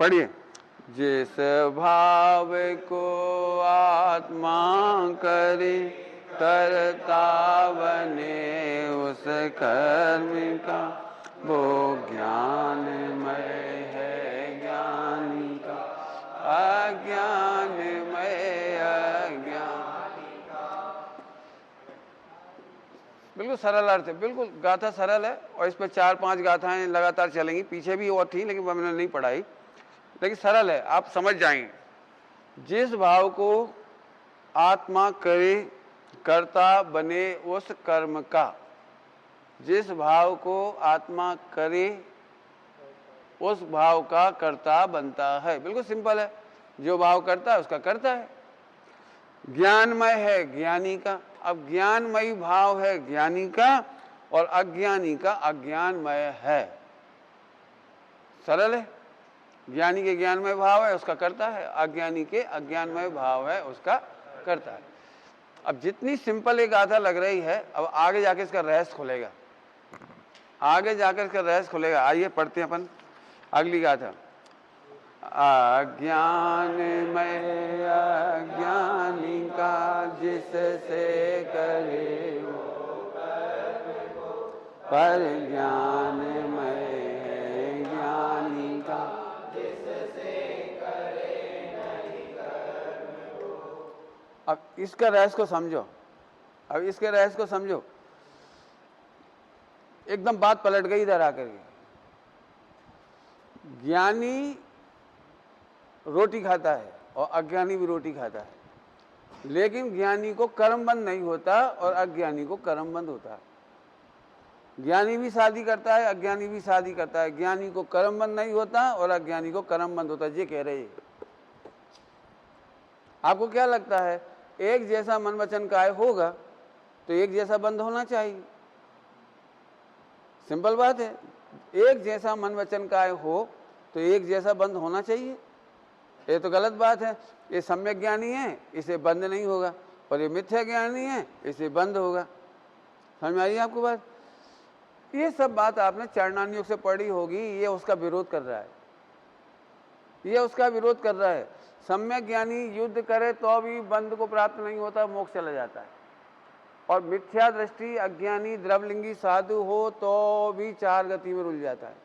पढ़िए। जिस भाव को आत्मा करे करता बने उस कर्म का वो ज्ञानमय है ज्ञानी का अज्ञानमय अज्ञानी का। बिल्कुल सरल अर्थ है, बिल्कुल गाथा सरल है और इस पर 4-5 गाथाएं लगातार चलेंगी। पीछे भी और थी लेकिन मैंने नहीं पढ़ाई, लेकिन सरल है, आप समझ जाएंगे। जिस भाव को आत्मा करे कर्ता बने उस कर्म का, जिस भाव को आत्मा करे उस भाव का कर्ता बनता है। बिल्कुल सिंपल है, जो भाव करता है उसका करता है। ज्ञानमय है ज्ञानी का, अब ज्ञानमयी भाव है ज्ञानी का और अज्ञानी का अज्ञानमय है। सरल है, ज्ञानी के ज्ञानमय भाव है उसका करता है, अज्ञानी के अज्ञानमय भाव है उसका करता है। अब जितनी सिंपल एक गाथा लग रही है, अब आगे जाके इसका रहस्य खुलेगा, आगे जाकर इसका रहस्य खुलेगा। आइए पढ़ते हैं अपन अगली गाथा। अज्ञानमय अज्ञानी का जिससे करे वो पर ज्ञानमय ज्ञानी का जिससे करे नहीं कर्म वो। अब इसका रहस्य को समझो, अब इसके रहस्य को समझो। एकदम बात पलट गई इधर आकर के। ज्ञानी रोटी खाता है और अज्ञानी भी रोटी खाता है, लेकिन ज्ञानी को कर्मबंध नहीं होता और अज्ञानी को कर्मबंध होता है। ज्ञानी भी शादी करता है, अज्ञानी भी शादी करता है, ज्ञानी को कर्मबंध नहीं होता और अज्ञानी को कर्मबंध होता है। ये कह रहे हैं। आपको क्या लगता है, एक जैसा मन वचन काय होगा तो एक जैसा बंध होना चाहिए। सिंपल बात है, एक जैसा मन वचन काय हो तो एक जैसा बंध होना चाहिए। ये तो गलत बात है। ये सम्यक ज्ञानी है इसे बंद नहीं होगा, और ये मिथ्या ज्ञानी है इसे बंद होगा। समझ में आई आपको बात? ये सब बात आपने चरणान्योग से पढ़ी होगी। ये उसका विरोध कर रहा है, ये उसका विरोध कर रहा है। सम्यक ज्ञानी युद्ध करे तो भी बंध को प्राप्त नहीं होता, मोक्ष चला जाता है। और मिथ्या दृष्टि अज्ञानी द्रवलिंगी साधु हो तो भी 4 गति में रुल जाता है।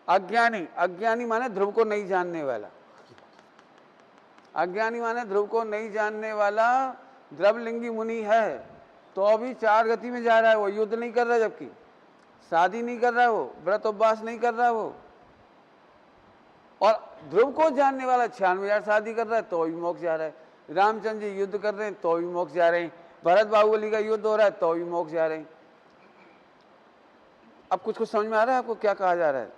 अज्ञानी, अज्ञानी माने ध्रुव को नहीं जानने वाला, अज्ञानी माने ध्रुव को नहीं जानने वाला द्रवलिंगी मुनि है तो भी 4 गति में जा रहा है। वो युद्ध नहीं कर रहा, जबकि शादी नहीं कर रहा, वो व्रत उपवास नहीं कर रहा वो। और ध्रुव को जानने वाला 96,000 शादी कर रहा है तो भी मोक्ष जा रहा है। रामचंद्र जी युद्ध कर रहे हैं तो भी मोक्ष जा रहे हैं। भरत बाहुबली का युद्ध हो रहा है तो भी मोक्ष जा रहे हैं। अब कुछ समझ में आ रहा है आपको क्या कहा जा रहा है?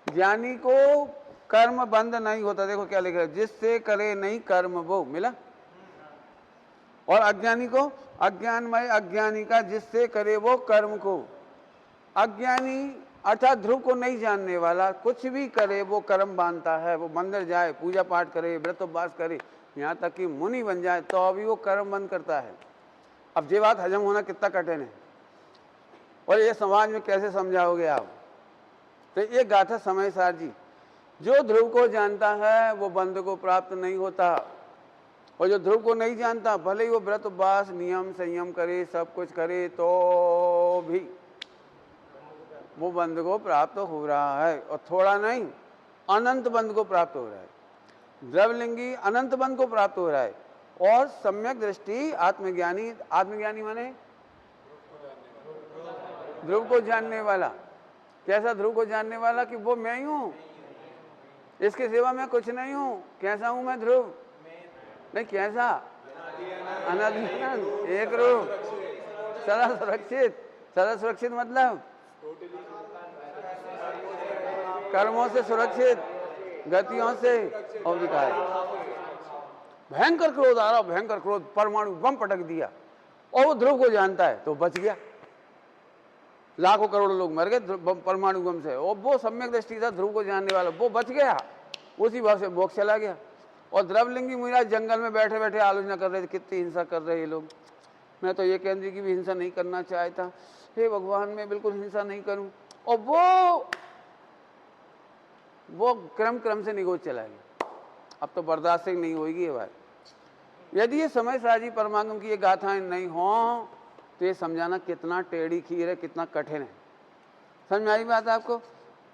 ज्ञानी को कर्म बंध नहीं होता। देखो क्या लिख रहा है, जिससे करे नहीं कर्म वो मिला। और अज्ञानी को अज्ञानमय अज्ञानी का जिससे करे वो कर्म को। अज्ञानी अर्थात ध्रुव को नहीं जानने वाला कुछ भी करे वो कर्म बांधता है। वो मंदिर जाए, पूजा पाठ करे, व्रत उपवास करे, यहाँ तक कि मुनि बन जाए तो अभी वो कर्म बंद करता है। अब ये बात हजम होना कितना कठिन है, और ये समाज में कैसे समझाओगे आप? तो ये गाथा समय सार जी, जो ध्रुव को जानता है वो बंध को प्राप्त नहीं होता, और जो ध्रुव को नहीं जानता भले ही वो व्रत उपवास नियम संयम करे, सब कुछ करे, तो भी वो बंध को प्राप्त हो रहा है। और थोड़ा नहीं, अनंत बंध को प्राप्त हो रहा है। द्रवलिंगी अनंत बंध को प्राप्त हो रहा है। और सम्यक दृष्टि आत्मज्ञानी, आत्मज्ञानी माने ध्रुव को जानने वाला। कैसा ध्रुव को जानने वाला? कि वो मैं ही हूं, इसके सिवा मैं कुछ नहीं हूं। कैसा हूं मैं? ध्रुव नहीं, कैसा? अनंत, एक रूप, सदा सुरक्षित। सदा सुरक्षित मतलब कर्मों से सुरक्षित, गतियों से और विकार। भयंकर क्रोध आ रहा, भयंकर क्रोध, परमाणु बम पटक दिया और वो ध्रुव को जानता है तो बच गया। लाखों करोड़ों लोग मर गए परमाणु बम से, और वो सम्यक दृष्टि था ध्रुव को जानने वाला, वो बच गया, उसी भाव से मोक्ष चला गया। और द्रवलिंगी मुनिराज जंगल में बैठे बैठे आलोचना कर रहे थे, कितनी हिंसा कर रहे ये लोग। मैं तो ये केंद्र की भी हिंसा नहीं करना चाहता, हे भगवान मैं बिल्कुल हिंसा नहीं करूं। और वो वो क्रम क्रम से निगोज चला गया। अब तो बर्दाश्त नहीं होगी ये बात। यदि ये समय साजी परमागम की ये गाथाएं नहीं हों तो ये समझाना कितना टेढ़ी खीर है, कितना कठिन है। समझ में आई बात आपको?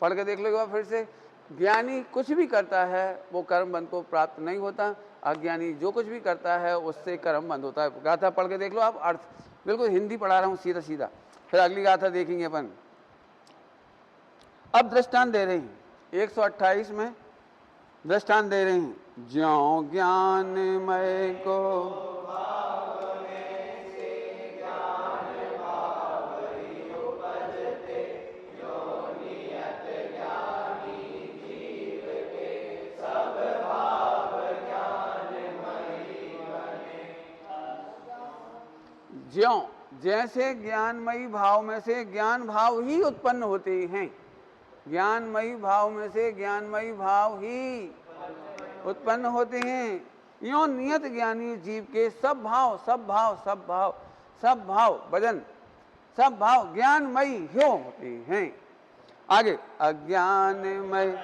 पढ़ के देख लो एक बार फिर से। ज्ञानी कुछ भी करता है वो कर्म बंध को प्राप्त नहीं होता, अज्ञानी जो कुछ भी करता है उससे कर्म बंध होता है। गाथा पढ़ के देख लो आप, अर्थ बिल्कुल हिंदी पढ़ा रहा हूँ सीधा सीधा, फिर अगली गाथा देखेंगे अपन। अब दृष्टांत दे रहे हैं 128 में दृष्टांत दे रहे हैं। ज्यों ज्ञानमय को ज्यों जैसे ज्ञानमयी भाव में से ज्ञान भाव ही उत्पन्न होते हैं, ज्ञानमयी भाव में से ज्ञानमयी भाव ही उत्पन्न होते हैं, यों नियत ज्ञानी जीव के सब भाव सब भाव सब भाव सब भाव भजन सब भाव ज्ञानमयी ही होते हैं। आगे अज्ञानमय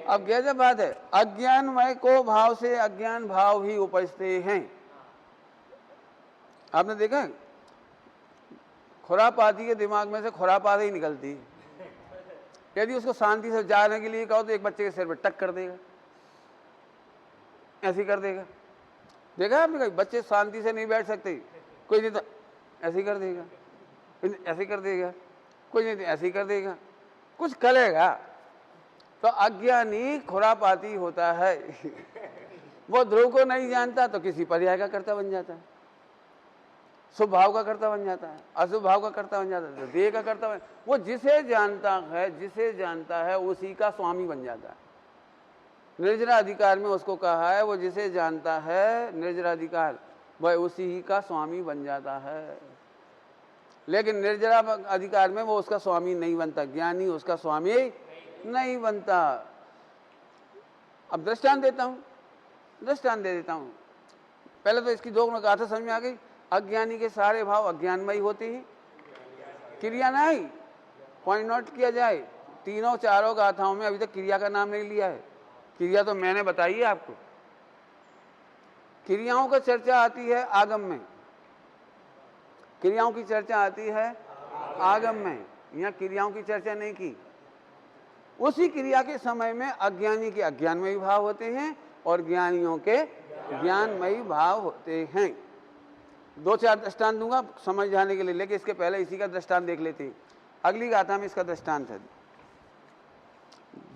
अब गजब बात है, अज्ञानमय को भाव से अज्ञान भाव ही उपजते हैं। आपने देखा खुरापाती के दिमाग में से खुरापात ही निकलती है। यदि उसको शांति से जाने के लिए कहो तो एक बच्चे के सिर पे टक कर देगा, ऐसे कर देगा। देखा आपने कहीं बच्चे शांति से नहीं बैठ सकते, कोई नहीं तो ऐसे कर देगा, ऐसे कर देगा, कोई नहीं तो ऐसे कर देगा, कुछ करेगा। तो अज्ञानी खुरापाती होता है वो ध्रुव को नहीं जानता तो किसी पर्याय का कर्ता बन जाता है, शुभ भाव का कर्ता बन जाता है, अशुभ भाव का कर्ता बन जाता है, देह का कर्ता बन, वो जिसे जानता है उसी का स्वामी बन जाता है। निर्जरा अधिकार में उसको कहा है वो जिसे जानता है निर्जरा अधिकार वह उसी ही का स्वामी बन जाता है। लेकिन निर्जरा अधिकार में वो उसका स्वामी नहीं बनता, ज्ञानी उसका स्वामी नहीं बनता। अब दृष्टांत देता हूं, दृष्टांत दे देता हूं। पहले तो इसकी दो गाथा समझ में आ गई। अज्ञानी के सारे भाव अज्ञानमयी होते हैं, क्रिया नहीं, पॉइंट नोट किया जाए। तीनों चारों गाथाओं में अभी तक क्रिया का नाम नहीं लिया है। क्रिया तो मैंने बताई है आपको। क्रियाओं का चर्चा आती है आगम में, क्रियाओं की चर्चा आती है आगम में, यहाँ क्रियाओं की चर्चा नहीं की। उसी क्रिया के समय में अज्ञानी के अज्ञानमयी भाव होते हैं और ज्ञानियों के ज्ञानमयी भाव होते हैं। दो चार दृष्टांत दूंगा समझ जाने के लिए, लेकिन इसके पहले इसी का दृष्टांत देख लेते हैं। अगली गाथा में इसका दृष्टांत है।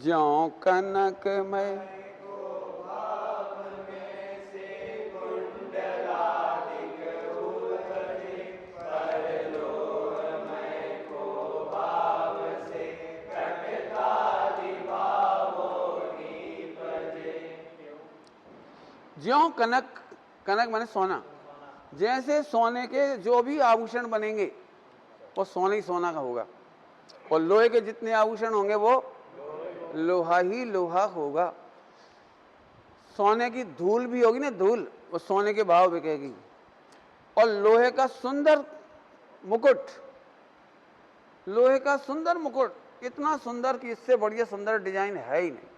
ज्यों कनकमय ज्यों कनक, कनक माने सोना, जैसे सोने के जो भी आभूषण बनेंगे वो सोना ही सोना का होगा, और लोहे के जितने आभूषण होंगे वो लोहा ही लोहा होगा। सोने की धूल भी होगी ना, धूल, वो सोने के भाव बिकेगी। और लोहे का सुंदर मुकुट, लोहे का सुंदर मुकुट, इतना सुंदर कि इससे बढ़िया सुंदर डिजाइन है ही नहीं,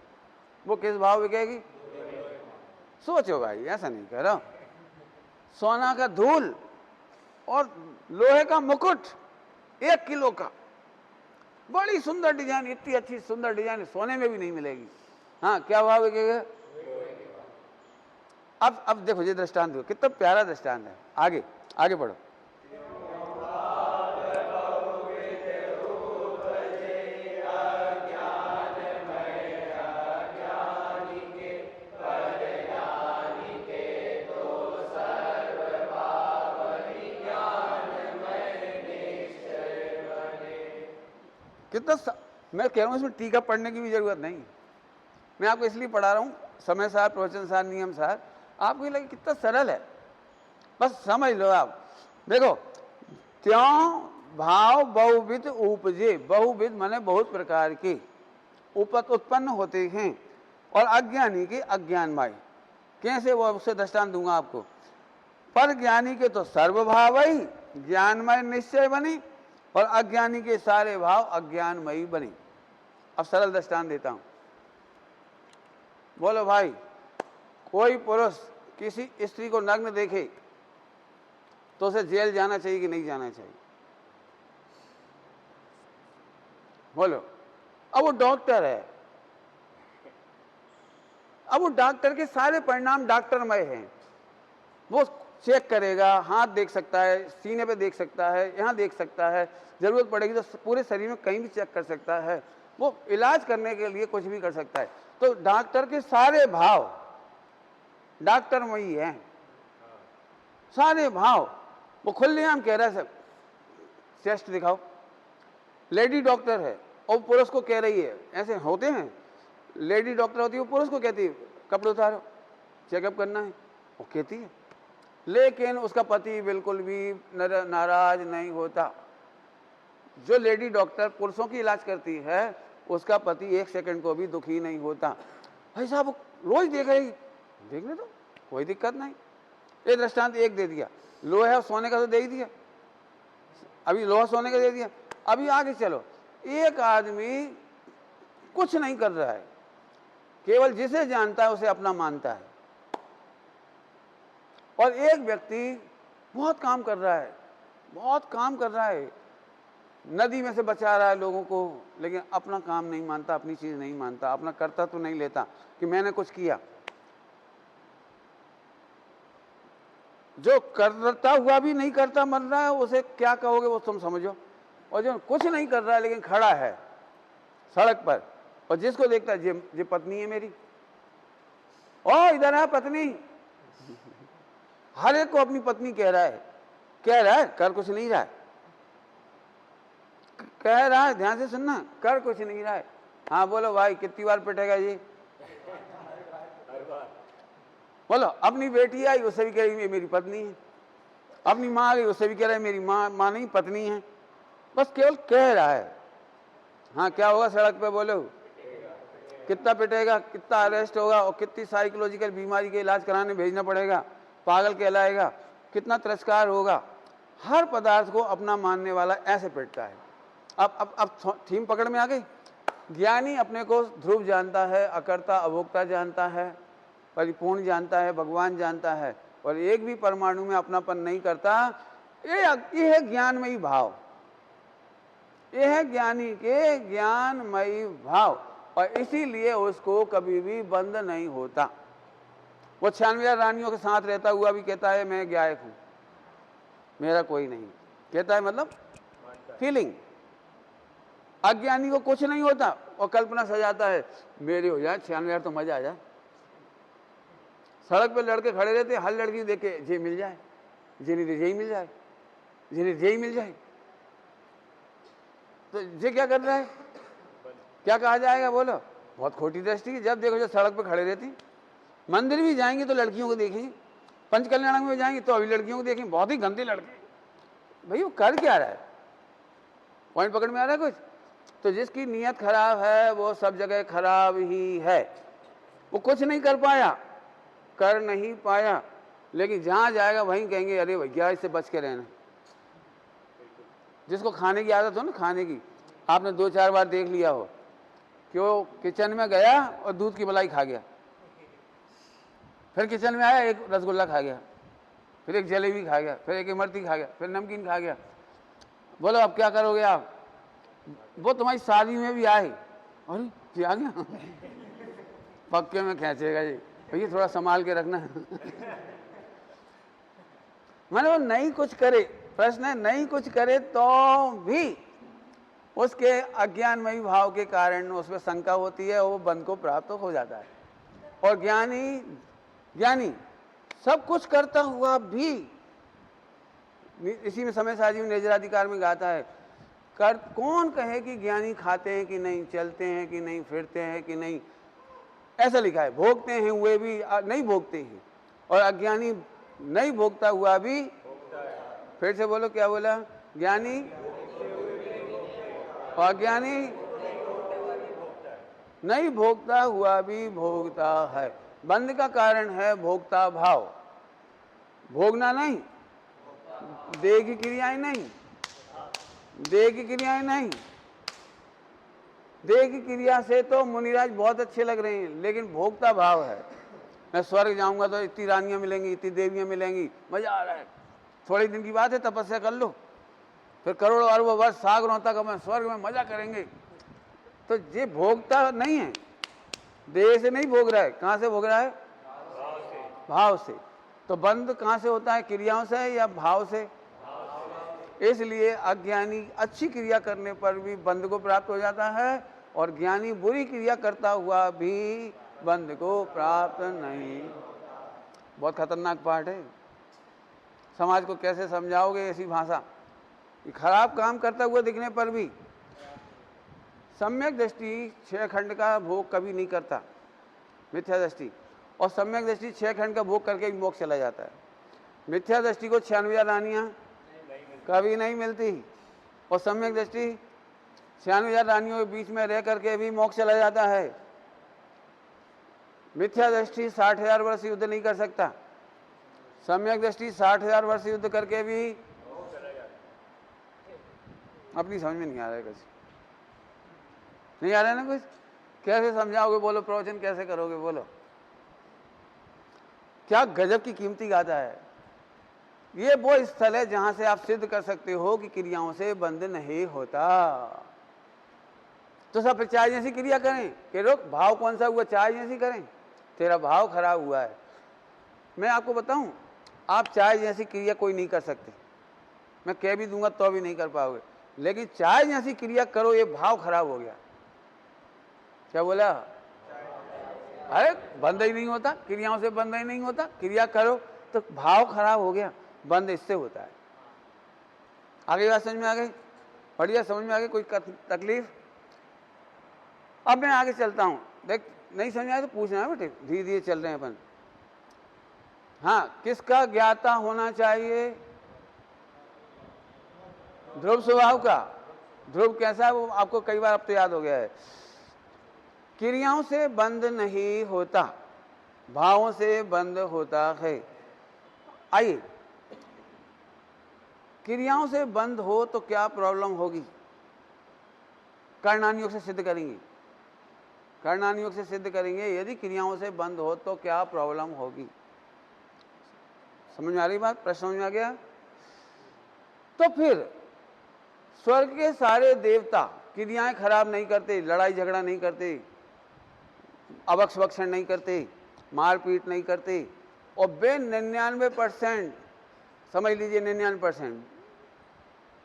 वो किस भाव बिकेगी? सोचो भाई, ऐसा नहीं कह रहा। सोना का धूल और लोहे का मुकुट 1 किलो का, बड़ी सुंदर डिजाइन, इतनी अच्छी सुंदर डिजाइन सोने में भी नहीं मिलेगी। हाँ, क्या भाव बिकेगा? अब देखो ये दृष्टांत देखो, कितना प्यारा दृष्टांत है। आगे आगे पढ़ो। कितना मैं कह रहा हूँ इसमें टीका पढ़ने की भी जरूरत नहीं, मैं आपको इसलिए पढ़ा रहा हूँ समय सार, प्रवचन सार, नियम सार। आपको लगे कितना सरल है, बस समझ लो आप। देखो, त्यों भाव बहुविध उपजे, बहुविध माने बहुत प्रकार के, उत्पन्न होते हैं और अज्ञानी के अज्ञानमय। कैसे, वो उससे दृष्टांत दूंगा आपको। पर ज्ञानी के तो सर्वभावई ज्ञानमय निश्चय बने और अज्ञानी के सारे भाव अज्ञानमयी बने। अब सरल दृष्टांत देता हूं। बोलो भाई, कोई पुरुष किसी स्त्री को नग्न देखे तो उसे जेल जाना चाहिए कि नहीं जाना चाहिए? बोलो। अब वो डॉक्टर है, अब वो डॉक्टर के सारे परिणाम डॉक्टरमय हैं। वो चेक करेगा, हाथ देख सकता है, सीने पे देख सकता है, यहाँ देख सकता है, जरूरत पड़ेगी तो पूरे शरीर में कहीं भी चेक कर सकता है। वो इलाज करने के लिए कुछ भी कर सकता है। तो डॉक्टर के सारे भाव डॉक्टरमयी हैं, सारे भाव। वो खुलेआम कह रहा है सब, चेस्ट दिखाओ। लेडी डॉक्टर है और पुरुष को कह रही है, ऐसे होते हैं, लेडी डॉक्टर होती है वो पुरुष को कहती है कपड़े उतारो, चेकअप करना है, वो कहती है। लेकिन उसका पति बिल्कुल भी नाराज नहीं होता। जो लेडी डॉक्टर पुरुषों की इलाज करती है उसका पति एक सेकंड को भी दुखी नहीं होता। भाई साहब रोज देख रही, देखने दो, कोई दिक्कत नहीं। ये दृष्टांत एक दे दिया, लोहा सोने का तो दे ही दिया, अभी लोहा सोने का दे दिया। अभी आगे चलो, एक आदमी कुछ नहीं कर रहा है, केवल जिसे जानता है उसे अपना मानता है, और एक व्यक्ति बहुत काम कर रहा है, बहुत काम कर रहा है, नदी में से बचा रहा है लोगों को, लेकिन अपना काम नहीं मानता, अपनी चीज नहीं मानता, अपना कर्ता तो नहीं लेता कि मैंने कुछ किया। जो करता हुआ भी नहीं करता मर रहा है, उसे क्या कहोगे वो तुम समझो। और जो कुछ नहीं कर रहा है लेकिन खड़ा है सड़क पर और जिसको देखता है ये पत्नी है मेरी, ओ इधर है पत्नी, हर एक को अपनी पत्नी कह रहा है, कर कुछ नहीं रहा है, कह रहा है, ध्यान से सुनना, कर कुछ नहीं रहा है। हाँ बोलो भाई, कितनी बार पिटेगा ये? बोलो। अपनी बेटी आई उससे भी कह रही मेरी पत्नी है, अपनी माँ आ गई उससे भी कह रहा है मेरी माँ नहीं पत्नी है, बस केवल कह रहा है। हाँ क्या होगा सड़क पे? बोलो कितना पिटेगा, कितना अरेस्ट होगा और कितनी साइकोलॉजिकल बीमारी के इलाज कराने भेजना पड़ेगा, पागल कहलाएगा, कितना तिरस्कार होगा। हर पदार्थ को अपना मानने वाला ऐसे पिटता है। अब थीम पकड़ में आ गई। ज्ञानी अपने को ध्रुव जानता है, अकर्ता अभोक्ता जानता है, परिपूर्ण जानता है, भगवान जानता है, और एक भी परमाणु में अपनापन नहीं करता। ये है ज्ञानमयी भाव, ये है ज्ञानी के ज्ञानमयी भाव, और इसीलिए उसको कभी भी बंद नहीं होता। वो 96 रानियों के साथ रहता हुआ भी कहता है मैं गायक हूं, मेरा कोई नहीं, कहता है मतलब फीलिंग। अज्ञानी को कुछ नहीं होता और कल्पना सजाता है मेरे हो जाए 96 तो मजा आ जाए। सड़क पे लड़के खड़े रहते, हर लड़की देखे जे मिल जाए, जे नहीं यही मिल जाए, जे नहीं यही मिल जाए। तो ये क्या कर रहा है, क्या कहा जाएगा? बोलो। बहुत खोटी दृष्टि है। जब देखो जो सड़क पे खड़े रहती, मंदिर भी जाएंगे तो लड़कियों को देखेंगे, पंचकल्याण में जाएंगे तो अभी लड़कियों को देखेंगे, बहुत ही गंदे लड़के। भाई वो कर क्या रहा है? पॉइंट पकड़ में आ रहा है कुछ? तो जिसकी नीयत खराब है वो सब जगह खराब ही है। वो कुछ नहीं कर पाया, कर नहीं पाया, लेकिन जहां जाएगा वहीं कहेंगे अरे भैया इससे बच के रहना। जिसको खाने की आदत हो ना, खाने की, आपने 2-4 बार देख लिया हो कि वो किचन में गया और दूध की मलाई खा गया, फिर किचन में आया एक रसगुल्ला खा गया, फिर एक जलेबी खा गया, फिर एक इमरती खा गया, फिर नमकीन खा गया। बोलो अब क्या करोगे आप? वो तुम्हारी शादी में भी आए, अरे ये आ गया पक्के में खींचेगा जी, भैया थोड़ा संभाल के रखना मैंने वो नहीं कुछ करे, प्रश्न है नहीं कुछ करे तो भी उसके अज्ञानमयी भाव के कारण उसमें शंका होती है, वो बंध को प्राप्त हो जाता है। और ज्ञानी सब कुछ करता हुआ भी, इसी में समय साजी नेजराधिकार में गाता है, कौन कहे कि ज्ञानी खाते हैं कि नहीं, चलते हैं कि नहीं, फिरते हैं कि नहीं, ऐसा लिखा है। भोगते हैं हुए भी नहीं भोगते हैं, और अज्ञानी नहीं भोगता हुआ भी। फिर से बोलो, क्या बोला? ज्ञानी और अज्ञानी। नहीं भोगता हुआ भी भोगता है। बंध का कारण है भोक्ता भाव, भोगना नहीं, देह की क्रियाएं नहीं, देह की क्रियाएं नहीं। देह की क्रिया से तो मुनिराज बहुत अच्छे लग रहे हैं, लेकिन भोक्ता भाव है। मैं स्वर्ग जाऊंगा तो इतनी रानियां मिलेंगी, इतनी देवियां मिलेंगी, मजा आ रहा है। थोड़े दिन की बात है, तपस्या कर लो, फिर करोड़ों अरबों वर्ष सागरों तक हम स्वर्ग में मजा करेंगे। तो ये भोगता नहीं है, देह से नहीं भोग रहा है। कहां से भोग रहा है? भाव से। तो बंध कहां से होता है? क्रियाओं से या भाव से? इसलिए अज्ञानी अच्छी क्रिया करने पर भी बंध को प्राप्त हो जाता है, और ज्ञानी बुरी क्रिया करता हुआ भी बंध को प्राप्त नहीं। बहुत खतरनाक पाठ है। समाज को कैसे समझाओगे ऐसी भाषा? खराब काम करता हुआ दिखने पर भी सम्यक दृष्टि 6 खंड का भोग कभी नहीं करता, मिथ्या दृष्टि। और सम्यक दृष्टि 6 खंड का भोग करके भी मोक्ष चला जाता है। मिथ्या दृष्टि को 96 रानियां कभी नहीं मिलती, और सम्यक दृष्टि 96 रानियों के बीच में रह करके भी मोक्ष चला जाता है। मिथ्या दृष्टि 60,000 वर्ष युद्ध नहीं कर सकता, सम्यक दृष्टि 60,000 वर्ष युद्ध करके भी अपनी समझ में नहीं आ रहा है। कुछ नहीं आ रहा है ना? कुछ कैसे समझाओगे? बोलो, प्रवचन कैसे करोगे? बोलो। क्या गजब की कीमती गाथा है। ये वो स्थल है जहां से आप सिद्ध कर सकते हो कि क्रियाओं से बंध नहीं होता। तो सब चाय जैसी क्रिया करें कि रोक, भाव कौन सा हुआ? चाय जैसी करें। तेरा भाव खराब हुआ है। मैं आपको बताऊं, आप चाय जैसी क्रिया कोई नहीं कर सकते, मैं कह भी दूंगा तो भी नहीं कर पाओगे। लेकिन चाय जैसी क्रिया करो, ये भाव खराब हो गया। क्या बोला? अरे बंद ही नहीं होता, क्रियाओं से बंद ही नहीं होता। क्रिया करो तो भाव खराब हो गया, बंद इससे होता है। आगे बात समझ में आ गई? बढ़िया, समझ में आ गई? कोई तकलीफ? अब मैं आगे चलता हूं। देख, नहीं समझ आया तो पूछना है बेटे, धीरे धीरे चल रहे हैं अपन। हाँ, किसका ज्ञाता होना चाहिए? ध्रुव स्वभाव का। ध्रुव कैसा है वो आपको कई बार अब तो याद हो गया है। क्रियाओं से बंद नहीं होता, भावों से बंद होता है। आइए, क्रियाओं से बंद हो तो क्या प्रॉब्लम होगी? कर्णानुयोग से सिद्ध करेंगे, कर्णानुयोग से सिद्ध करेंगे। यदि क्रियाओं से बंद हो तो क्या प्रॉब्लम होगी? समझ में आ रही बात? प्रश्न समझ में आ गया? तो फिर स्वर्ग के सारे देवता क्रियाएं खराब नहीं करते, लड़ाई झगड़ा नहीं करते, अवक्ष भक्षण नहीं करते, मारपीट नहीं करते, और वे 99% समझ लीजिए 99%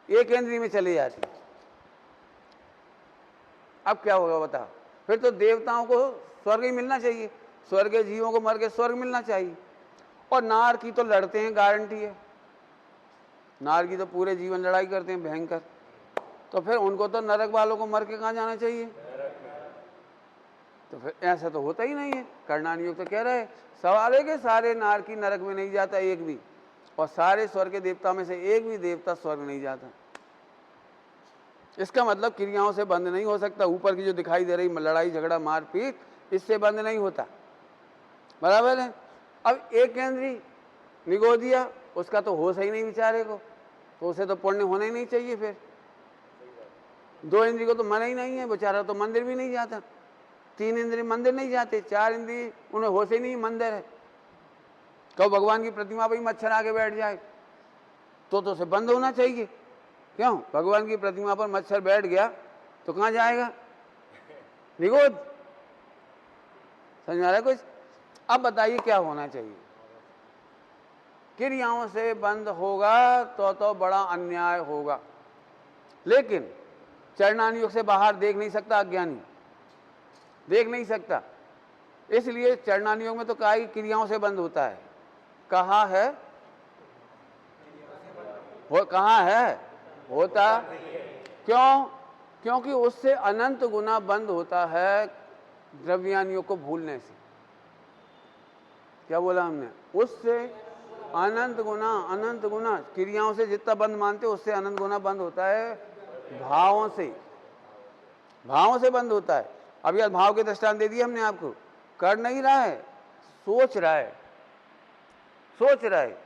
एक इंद्रिय में चली जाती। अब क्या होगा बता? फिर तो देवताओं को स्वर्ग ही मिलना चाहिए, स्वर्ग के जीवों को मर के स्वर्ग मिलना चाहिए। और नार की तो लड़ते हैं, गारंटी है। नार की तो पूरे जीवन लड़ाई करते हैं भयंकर। तो फिर उनको तो नरक वालों को मर के कहाँ जाना चाहिए? तो फिर ऐसा तो होता ही नहीं है। कर्णानुयोग तो कह रहे हैं, सवाल है कि सारे नार की नरक में नहीं जाता एक भी, और सारे स्वर्ग के देवता में से एक भी देवता स्वर्ग नहीं जाता। इसका मतलब क्रियाओं से बंद नहीं हो सकता। ऊपर की जो दिखाई दे रही लड़ाई झगड़ा मारपीट, इससे बंद नहीं होता, बराबर है। अब एक इंद्रिय निगो दिया, उसका तो होश ही नहीं बेचारे को, तो उसे तो पुण्य होना ही नहीं चाहिए। फिर 2 इंद्रिय को तो मन ही नहीं है, बेचारा तो मंदिर भी नहीं जाता। 3 इंद्रिय मंदिर नहीं जाते, 4 इंद्रिय उन्हें होश ही नहीं मंदिर है। कहो भगवान की प्रतिमा पर ही मच्छर आके बैठ जाए तो उसे बंद होना चाहिए। क्यों? भगवान की प्रतिमा पर मच्छर बैठ गया तो कहां जाएगा? निगोद। समझ में आ रहा है कुछ? अब बताइए क्या होना चाहिए? क्रियाओं से बंद होगा तो बड़ा अन्याय होगा। लेकिन चरणानुयोग से बाहर देख नहीं सकता अज्ञानी, देख नहीं सकता। इसलिए चरणानुयोग में तो कहा कि क्रियाओं से बंद होता है। कहा है? वो कहाँ है? होता। क्यों? क्योंकि उससे अनंत गुना बंद होता है द्रव्यानियों को भूलने से। क्या बोला हमने? उससे अनंत गुना क्रियाओं से जितना बंद मानते उससे अनंत गुना बंद होता है भावों से, भावों से बंद होता है। अभी आज भाव के दृष्टांत दे दिए हमने आपको। कर नहीं रहा है, सोच रहा है, सोच रहा है,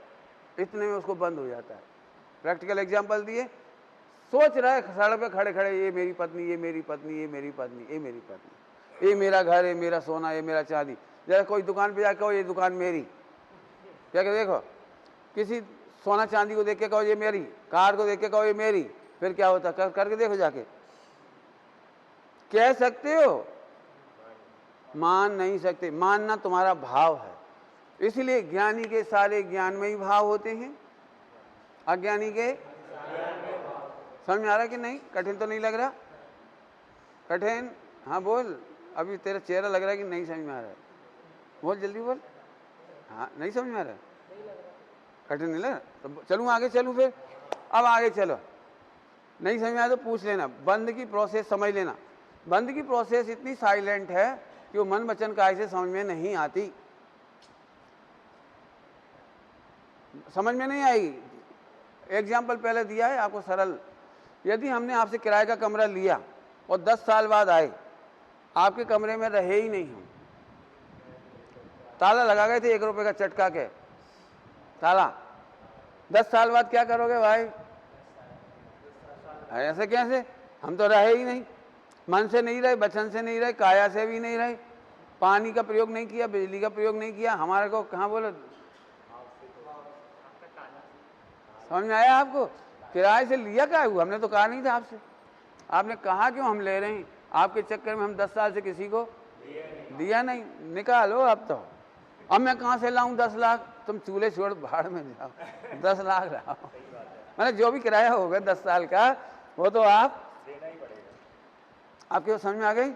इतने में उसको बंद हो जाता है। प्रैक्टिकल एग्जाम्पल दिए, सोच रहा है सड़क पे खड़े खड़े, ये मेरी पत्नी, ये मेरी पत्नी, ये मेरी पत्नी, ये मेरी पत्नी, ये मेरा घर, ये मेरा सोना, ये मेरा चांदी। जरा कोई दुकान पे जाकर कहो ये दुकान मेरी, क्या क्या देखो, किसी सोना चांदी को देख के कहो ये मेरी, कार को देख के कहो ये मेरी, फिर क्या होता? करके देखो जाके। कह सकते हो, मान नहीं सकते। मानना तुम्हारा भाव है। इसलिए ज्ञानी के सारे ज्ञान में ही भाव होते हैं, अज्ञानी के समझ में आ रहा है कि नहीं? कठिन तो नहीं लग रहा? कठिन? हाँ बोल, अभी तेरा चेहरा लग रहा है कि नहीं समझ में आ रहा है। बोल जल्दी बोल। हाँ नहीं समझ में आ रहा है? कठिन नहीं लग रहा? तो चलूँ आगे, चलूँ फिर? अब आगे चलो। नहीं समझ में आया तो पूछ लेना। बंद की प्रोसेस समझ लेना। बंद की प्रोसेस इतनी साइलेंट है कि वो मन वचन काय से समझ में नहीं आती, समझ में नहीं आएगी। एग्जाम्पल पहले दिया है आपको सरल। यदि हमने आपसे किराए का कमरा लिया और 10 साल बाद आए, आपके कमरे में रहे ही नहीं हम, ताला लगा गए थे 1 रुपए का चटका के ताला, 10 साल बाद क्या करोगे भाई? ऐसे कैसे? हम तो रहे ही नहीं, मन से नहीं रहे, वचन से नहीं रहे, काया से भी नहीं रहे, पानी का प्रयोग नहीं किया, बिजली का प्रयोग नहीं किया, हमारे को कहाँ बोलो? समझ में आया आपको? किराए से लिया क्या हुआ? हमने तो कहा नहीं था आपसे। आपने कहा क्यों हम ले रहे हैं? आपके चक्कर में हम 10 साल से किसी को दिया नहीं। निकालो अब तो। अब मैं कहाँ से लाऊं 10 लाख? तुम चूल्हे छोड़ भाड़ में जाओ, 10 लाख लाओ। मैंने जो भी किराया होगा 10 साल का, वो तो आप देना ही पड़ेगा। आपके समझ में आ गई?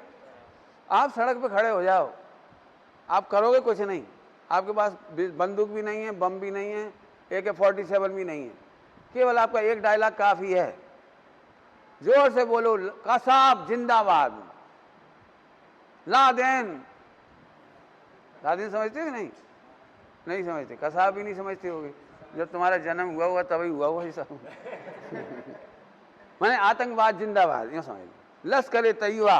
आप सड़क पे खड़े हो जाओ, आप करोगे कुछ नहीं। आपके पास बंदूक भी नहीं है, बम भी नहीं है, AK-47 भी नहीं है, केवल आपका एक डायलॉग काफी है। जोर से बोलो, कसाब जिंदाबाद, लादेन। लादेन समझते हो कि नहीं? नहीं समझते। कसाब भी नहीं समझते होगे। जब तुम्हारा जन्म हुआ हुआ तभी हुआ हुआ ही सब। मैंने आतंकवाद जिंदाबाद ये समझ लो, लश्कर तैयबा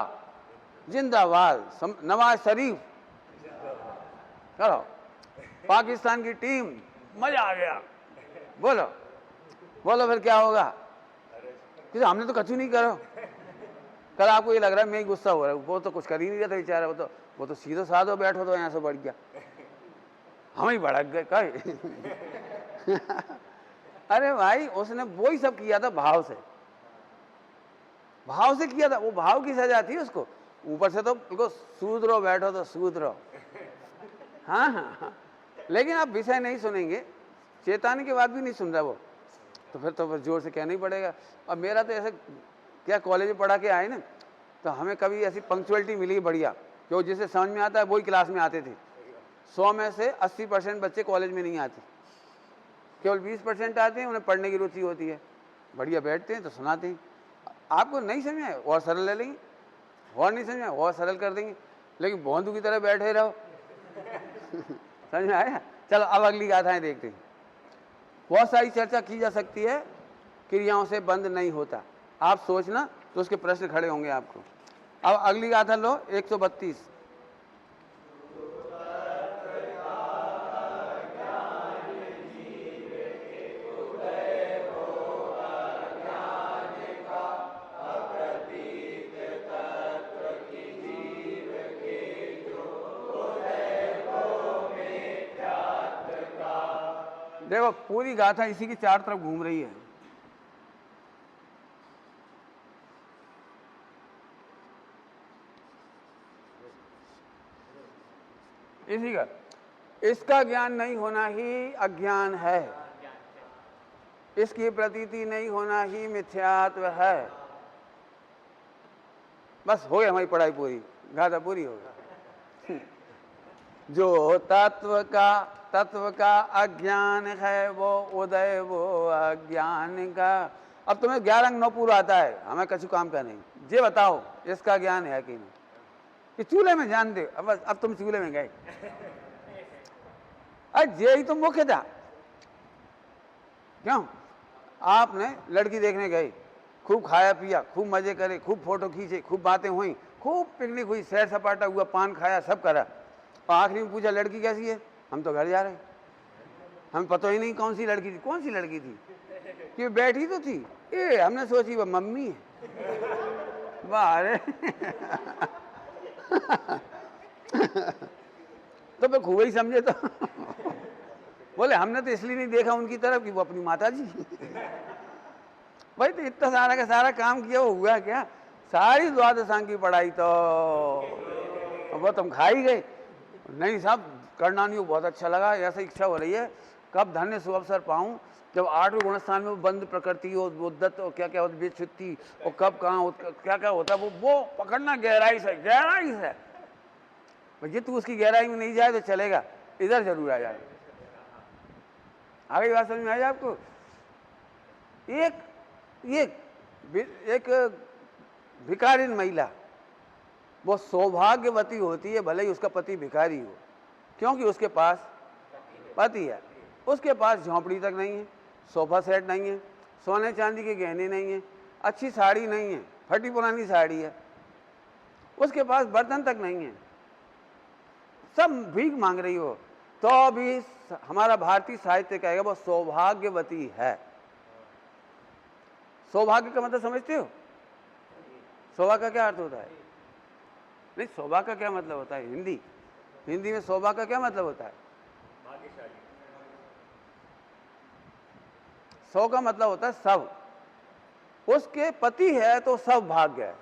जिंदाबाद, नवाज शरीफ करो, पाकिस्तान की टीम, मजा आ गया। बोलो बोलो, फिर क्या होगा? क्योंकि हमने तो कछु नहीं करो। कल आपको ये लग रहा है मैं ही गुस्सा हो रहा हूँ, वो तो कुछ कर ही नहीं रहा था बेचारा, वो तो सीधो साधो बैठो तो यहाँ से बढ़ गया, हम ही भड़क गए कहीं। अरे भाई, उसने वो ही सब किया था भाव से, भाव से किया था। वो भाव की सजा थी उसको। ऊपर से तो बिल्कुल सूद रहो, बैठो तो सूद रहो। हाँ हाँ हाँ, लेकिन आप विषय नहीं सुनेंगे, चेतावनी के बाद भी नहीं सुन रहा वो, तो फिर जोर से कहना ही पड़ेगा। अब मेरा तो ऐसे क्या, कॉलेज में पढ़ा के आए ना, तो हमें कभी ऐसी पंक्चुअलिटी मिली बढ़िया, क्यों जिसे समझ में आता है वही क्लास में आते थे। 100 में से 80% बच्चे कॉलेज में नहीं आते, केवल 20% आते हैं, उन्हें पढ़ने की रुचि होती है, बढ़िया बैठते हैं तो सुनाते हैं। आपको नहीं समझ में और सरल ले लेंगे, और नहीं समझ में और सरल कर देंगे, लेकिन भोंदू की तरह बैठे रहो। समझ में आया? चलो अब अगली गाथाएं देखते हैं। बहुत सारी चर्चा की जा सकती है, क्रियाओं से बंद नहीं होता। आप सोचना तो उसके प्रश्न खड़े होंगे आपको। अब अगली गाथा लो, 132। देखो पूरी गाथा इसी की चार तरफ घूम रही है। इसी का, इसका ज्ञान नहीं होना ही अज्ञान है, इसकी प्रतीति नहीं होना ही मिथ्यात्व है। बस हो गई हमारी पढ़ाई पूरी, गाथा पूरी हो गई। जो तत्व का अज्ञान है वो उदय वो अज्ञान का। अब तुम्हें 11 अंक 9 पूरा आता है, हमें कछु काम का नहीं। ये बताओ इसका ज्ञान है कि नहीं? कि चूल्हे में जान दे, अब तुम चूल्हे में गए, अरे यही तो मुख्य था। क्यों? आपने लड़की देखने गए, खूब खाया पिया, खूब मजे करे, खूब फोटो खींचे, खूब बातें हुई, खूब पिकनिक हुई, सैर सपाटा हुआ, पान खाया, सब करा, और आखिरी में पूछा लड़की कैसी है, हम तो घर जा रहे हैं, हमें पता ही नहीं कौन सी लड़की थी। कौन सी लड़की थी कि बैठी तो थी, ये हमने सोची वह मम्मी है। वाह अरे तो मैं खूब ही समझे तो बोले हमने तो इसलिए नहीं देखा उनकी तरफ कि वो अपनी माता जी। भाई तो इतना सारा का सारा काम किया, वो हुआ क्या? सारी द्वादशांग की पढ़ाई तो वो तुम खा ही गए। नहीं साहब, करना नहीं, बहुत अच्छा लगा, ऐसा इच्छा हो रही है कब धन्य सुअवसर पाऊं जब 8वें गुणस्थान में वो बंद प्रकृति हो, उद्दत हो, क्या क्या होता, विच्छुत्ति, और कब कहाँ क्या क्या होता है वो पकड़ना गहराई से, गहराई से। भैया तू उसकी गहराई में नहीं जाए तो चलेगा, इधर जरूर आ जाए। आगे बात समझ में आई आपको? एक भिखारिन महिला वो सौभाग्यवती होती है भले ही उसका पति भिखारी हो, क्योंकि उसके पास पति है, उसके पास झोंपड़ी तक नहीं है, सोफा सेट नहीं है, सोने चांदी के गहने नहीं है, अच्छी साड़ी नहीं है, फटी पुरानी साड़ी है, उसके पास बर्तन तक नहीं है, सब भीख मांग रही हो, तो भी हमारा भारतीय साहित्य कहेगा वो सौभाग्यवती है। सौभाग्य का मतलब समझते हो? सौभाग्य का क्या अर्थ होता है? नहीं, सौभाग्य का क्या मतलब होता है? हिंदी में सौभाग्य का क्या मतलब होता है? सौ का मतलब होता है सब। उसके पति है तो सब भाग्य है।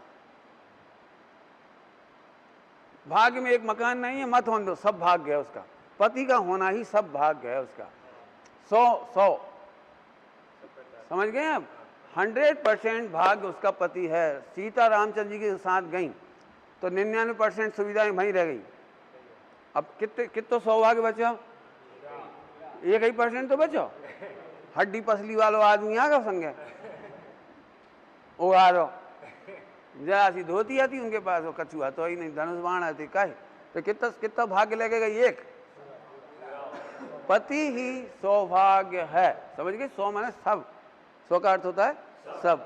भाग्य में एक मकान नहीं है मत होने दो, सब भाग्य है उसका। पति का होना ही सब भाग्य है उसका। 100 समझ गए आप? 100% भाग्य उसका पति है। सीता रामचंद्र जी के साथ गई तो 99% सुविधाएं वहीं रह गई। अब कितना सौभाग्य बचा? 1% तो बचो। हड्डी पसली वालों आदमी आ गए संगे, वो आ रहा जरा सी धोती आती उनके पास, वो कछुआ तो ही नहीं, धनुष बाण आती काहे, तो कितना भाग्य लगेगा? एक पति ही सौभाग्य है। समझ गए? सौ माने सब, सौ का अर्थ होता है सब।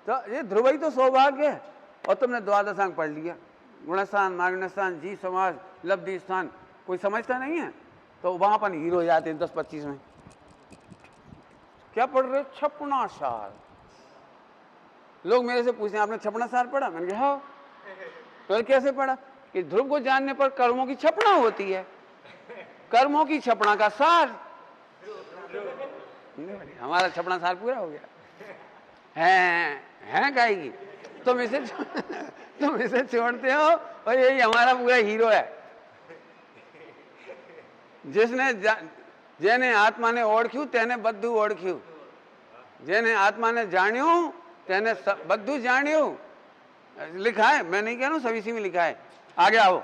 तो ये ध्रुव ही तो सौभाग्य है। और तुमने द्वादशांग पढ़ लिया, गुणस्थान, मार्गस्थान, जी समाज, लब्धि स्थान, कोई समझता नहीं है तो वहां पर हीरो हो जाते हैं 10-25 में। क्या पढ़ रहे? छपना सार। लोग मेरे से पूछते हैं आपने छपना सार पढ़ा? मैंने कहा हाँ। तो कैसे पढ़ा? कि ध्रुव को जानने पर कर्मों की छपना होती है, कर्मों की छपना का सार। हमारा छपना सार पूरा हो गया है गाएगी। तुम इसे छोड़ते हो और यही हमारा पूरा हीरो है। जेने आत्मा ने ओढ़्यू तेने बद्धु ओढ़्यू, जेने आत्मा ने जान्यू तेने बद्धु जान्यू। लिखा है, मैं नहीं कह रहा हूं, सभी सी में लिखा है। आगे आओ।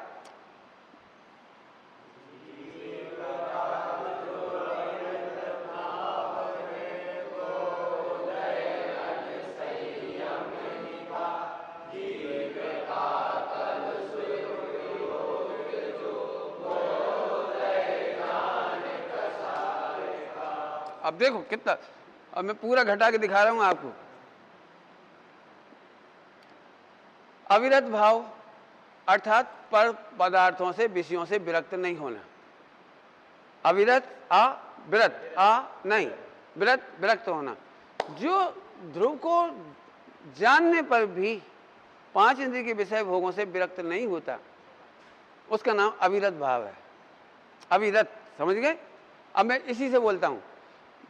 अब देखो कितना, अब मैं पूरा घटा के दिखा रहा हूं आपको। अविरत भाव अर्थात पर पदार्थों से, विषयों से विरक्त नहीं होना। अविरत विरत नहीं, विरक्त होना। जो ध्रुव को जानने पर भी 5 इंद्रिय के विषय भोगों से विरक्त नहीं होता, उसका नाम अविरत भाव है। अविरत, समझ गए? अब मैं इसी से बोलता हूं,